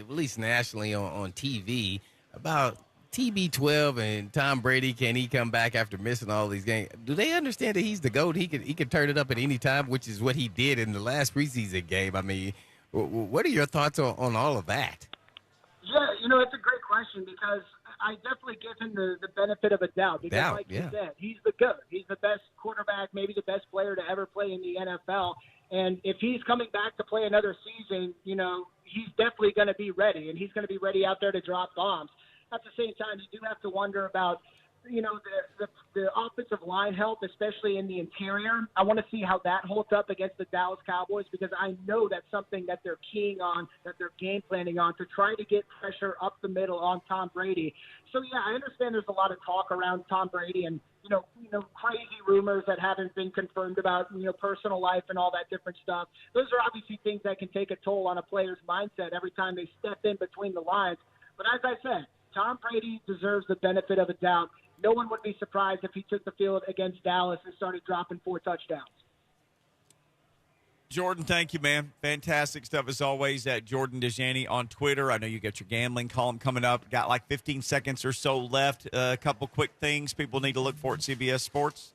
least nationally on TV, about TB12 and Tom Brady. Can he come back after missing all these games? Do they understand that he's the GOAT? He could turn it up at any time, which is what he did in the last preseason game. What are your thoughts on all of that? Yeah, it's a great question because I definitely give him the benefit of a doubt. Because you said, he's the GOAT. He's the best quarterback, maybe the best player to ever play in the NFL. And if he's coming back to play another season, he's definitely going to be ready, and he's going to be ready out there to drop bombs. At the same time, you do have to wonder about, the offensive line help, especially in the interior. I want to see how that holds up against the Dallas Cowboys because I know that's something that they're keying on, that they're game planning on to try to get pressure up the middle on Tom Brady. So, yeah, I understand there's a lot of talk around Tom Brady and, crazy rumors that haven't been confirmed about, personal life and all that different stuff. Those are obviously things that can take a toll on a player's mindset every time they step in between the lines. But as I said, Tom Brady deserves the benefit of a doubt. No one would be surprised if he took the field against Dallas and started dropping 4 touchdowns. Jordan, thank you, man. Fantastic stuff as always at Jordan Dajani on Twitter. I know you got your gambling column coming up. Got like 15 seconds or so left. A couple quick things people need to look for at CBS Sports.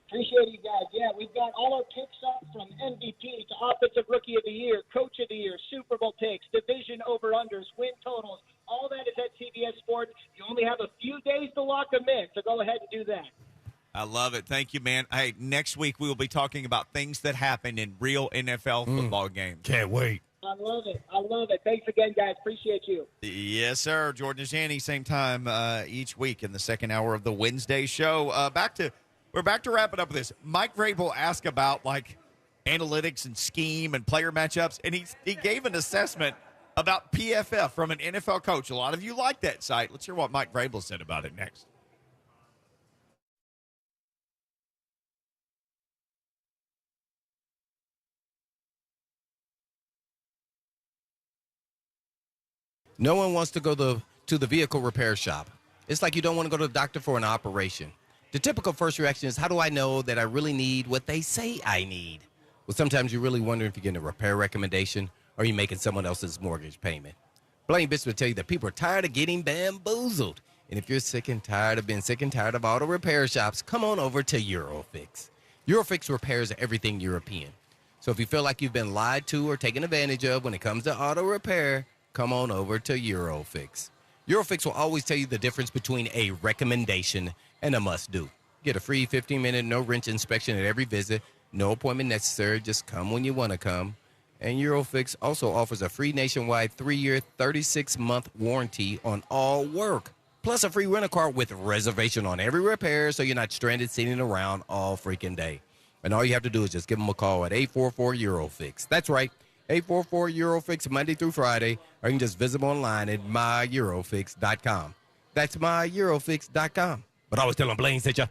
Appreciate you guys. Yeah, we've got all our picks up from MVP to Offensive Rookie of the Year, Coach of the Year, Super Bowl picks, division over-unders, win totals. All that is at CBS Sports. You only have a few days to lock them in, so go ahead and do that. I love it. Thank you, man. Hey, next week we will be talking about things that happen in real NFL football games. Can't wait. I love it. Thanks again, guys. Appreciate you. Yes, sir. Jordan Dajani, same time each week in the second hour of the Wednesday show. We're back to wrap it up with this. Mike Vrabel asked about analytics and scheme and player matchups, and he gave an assessment about PFF from an NFL coach. A lot of you like that site. Let's hear what Mike Vrabel said about it next. No one wants to go to the vehicle repair shop. It's like you don't want to go to the doctor for an operation. The typical first reaction is, how do I know that I really need what they say I need? Well, sometimes you really wonder if you're getting a repair recommendation or you're making someone else's mortgage payment. Blaine Bitch will tell you that people are tired of getting bamboozled. And if you're sick and tired of being sick and tired of auto repair shops, come on over to Eurofix. Eurofix repairs everything European. So if you feel like you've been lied to or taken advantage of when it comes to auto repair, come on over to Eurofix. Eurofix will always tell you the difference between a recommendation and a must-do. Get a free 15-minute no-wrench inspection at every visit. No appointment necessary. Just come when you want to come. And Eurofix also offers a free nationwide 3-year, 36-month warranty on all work. Plus a free rental car with reservation on every repair so you're not stranded sitting around all freaking day. And all you have to do is just give them a call at 844-EUROFIX. That's right, 844-EUROFIX Monday through Friday, or you can just visit them online at myeurofix.com. That's myeurofix.com. But always tell them Blaine sent you.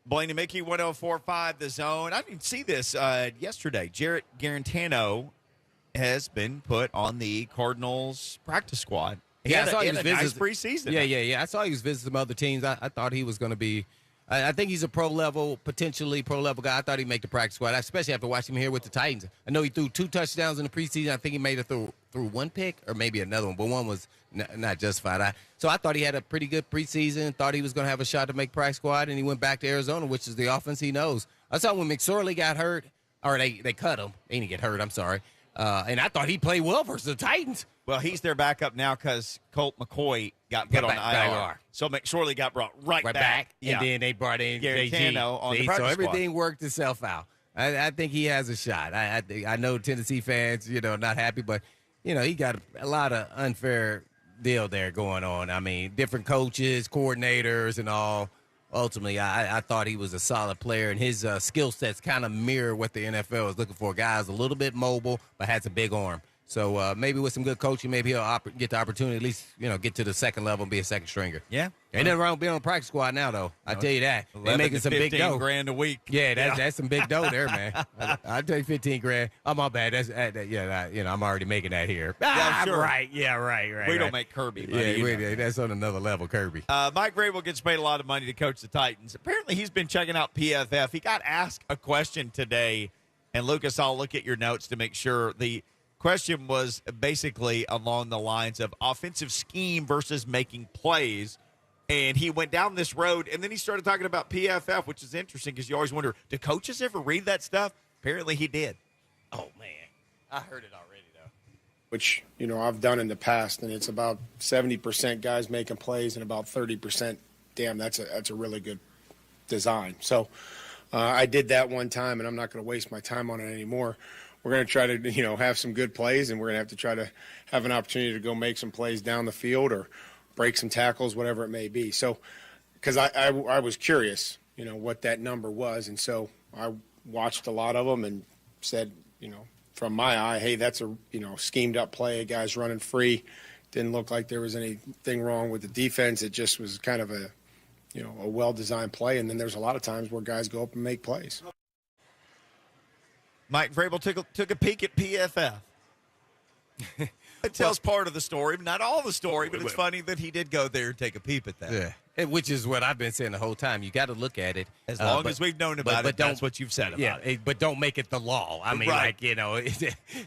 Blaine and Mickey, 104.5 The Zone. I didn't see this yesterday. Jarrett Garantano has been put on the Cardinals practice squad. He had a nice preseason. Yeah. I saw he was visiting some other teams. I thought he was going to be I think he's a potentially pro-level guy. I thought he'd make the practice squad, especially after watching him here with the Titans. I know he threw 2 touchdowns in the preseason. I think he made it through 1 pick or maybe another one, but one was not justified. So I thought he had a pretty good preseason, thought he was going to have a shot to make practice squad, and he went back to Arizona, which is the offense he knows. I saw when McSorley got hurt, or they cut him. He didn't get hurt, I'm sorry. And I thought he played well versus the Titans. Well, he's their backup now because Colt McCoy got put on the IR. So McSorley got brought right back. Yeah. And then they brought in Garantano on the practice So everything squad. worked itself out. I think he has a shot. I know Tennessee fans, not happy, but, he got a lot of unfair deal there going on. I mean, different coaches, coordinators, and all. Ultimately, I thought he was a solid player, and his skill sets kind of mirror what the NFL is looking for. Guys a little bit mobile, but has a big arm. So maybe with some good coaching, maybe he'll get the opportunity at least, get to the second level and be a second stringer. Yeah. Ain't nothing wrong with being on the practice squad now, though. I tell you that. They're making some big dough. $15,000 a week. Yeah, that's some big dough there, man. I'll take $15,000. Oh, my bad. I'm already making that here. Sure. Right. Yeah, right. We don't make Kirby money. That's on another level, Kirby. Mike Vrabel gets paid a lot of money to coach the Titans. Apparently, he's been checking out PFF. He got asked a question today, and Lucas, I'll look at your notes to make sure. The question was basically along the lines of offensive scheme versus making plays. And he went down this road, and then he started talking about PFF, which is interesting because you always wonder, do coaches ever read that stuff? Apparently he did. Oh, man. I heard it already, though. Which, I've done in the past, and it's about 70% guys making plays and about 30%, damn, that's a really good design. So I did that one time, and I'm not going to waste my time on it anymore. We're going to try to, have some good plays, and we're going to have to try to have an opportunity to go make some plays down the field or break some tackles, whatever it may be. So, because I was curious, what that number was, and so I watched a lot of them and said, from my eye, hey, that's a schemed up play. A guy's running free. Didn't look like there was anything wrong with the defense. It just was kind of a well-designed play. And then there's a lot of times where guys go up and make plays. Mike Vrabel took a peek at PFF. It tells part of the story, not all the story, but it's funny that he did go there and take a peep at that. Yeah, and which is what I've been saying the whole time. You got to look at it. As long as we've known about it, that's what you've said about it. But don't make it the law. I mean,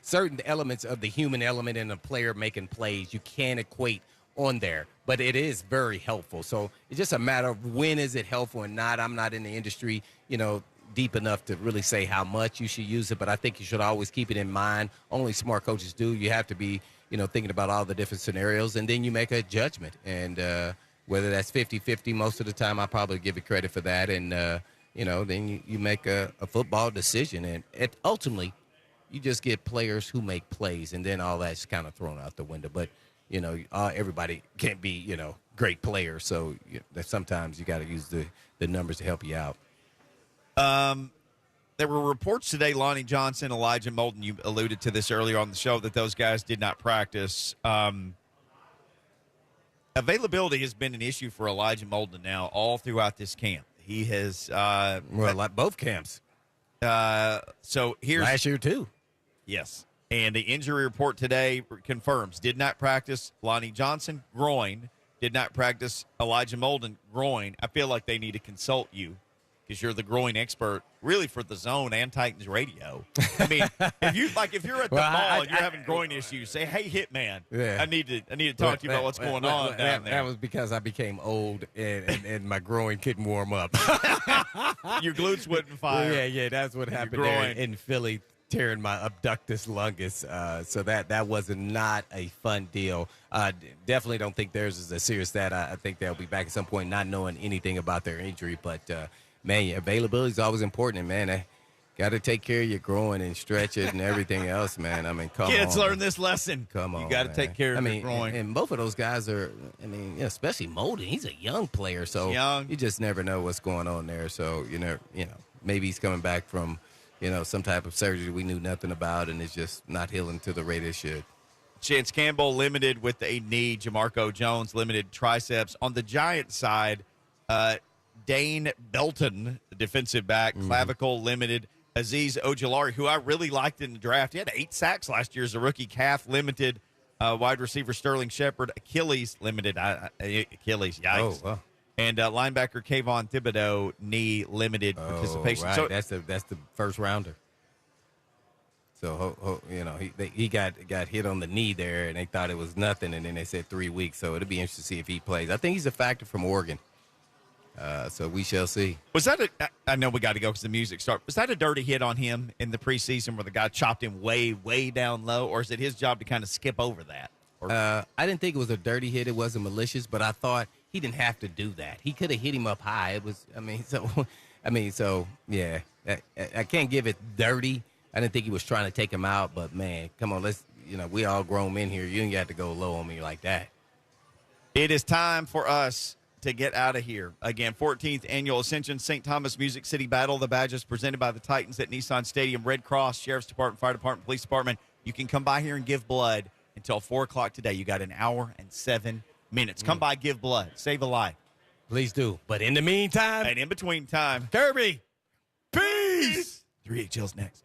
certain elements of the human element in a player making plays, you can't equate on there. But it is very helpful. So it's just a matter of when is it helpful and not. I'm not in the industry, deep enough to really say how much you should use it, but I think you should always keep it in mind. Only smart coaches do. You have to be, thinking about all the different scenarios, and then you make a judgment. And whether that's 50-50 most of the time, I probably give it credit for that. And, then you make a football decision. And ultimately, you just get players who make plays, and then all that's kind of thrown out the window. But, everybody can't be, great players. So sometimes you got to use the numbers to help you out. There were reports today, Lonnie Johnson, Elijah Molden, you alluded to this earlier on the show, that those guys did not practice. Availability has been an issue for Elijah Molden now all throughout this camp. He has like both camps. So here's last year too. Yes. And the injury report today confirms did not practice Lonnie Johnson, groin, did not practice Elijah Molden, groin. I feel like they need to consult you, because you're the groin expert, really, for the Zone and Titans Radio. I mean, if you're at the mall and you're having groin issues, say, "Hey, Hitman, I need to talk to you about what's going on down there." That was because I became old and my groin couldn't warm up. Your glutes wouldn't fire. Yeah, that's what happened there in Philly, tearing my abductus longus. So that was not a fun deal. Definitely don't think theirs is as serious that. I think they'll be back at some point, not knowing anything about their injury, but. Man, availability is always important, man. Got to take care of your groin and stretch it and everything else, man. I mean, come on. Kids learn this lesson. Come on, you got to take care of your groin. And both of those guys are, especially Molden. He's a young player, so you just never know what's going on there. So, maybe he's coming back from, some type of surgery we knew nothing about, and it's just not healing to the rate it should. Chance Campbell limited with a knee. Jamarco Jones limited triceps. On the Giants side, Dane Belton, the defensive back, clavicle limited. Azeez Ojulari, who I really liked in the draft. He had 8 sacks last year as a rookie. Calf limited. Wide receiver Sterling Shepard, Achilles limited. Achilles, yikes. Oh, wow. And linebacker Kayvon Thibodeau, knee limited participation. Right. So that's the first rounder. So he got hit on the knee there, and they thought it was nothing, and then they said 3 weeks. So it'll be interesting to see if he plays. I think he's a factor from Oregon. So we shall see. Was that I know we got to go because the music starts. Was that a dirty hit on him in the preseason where the guy chopped him way, way down low, or is it his job to kind of skip over that? I didn't think it was a dirty hit. It wasn't malicious, but I thought he didn't have to do that. He could have hit him up high. It was, yeah. I can't give it dirty. I didn't think he was trying to take him out, but man, come on, we all grown men here. You ain't got to go low on me like that. It is time for us to get out of here. Again, 14th Annual Ascension St. Thomas Music City Battle. The badges presented by the Titans at Nissan Stadium. Red Cross, Sheriff's Department, Fire Department, Police Department. You can come by here and give blood until 4 o'clock today. You got an hour and 7 minutes. Come by, give blood. Save a life. Please do. But in the meantime. And in between time. Kirby. Peace. 3HL's next.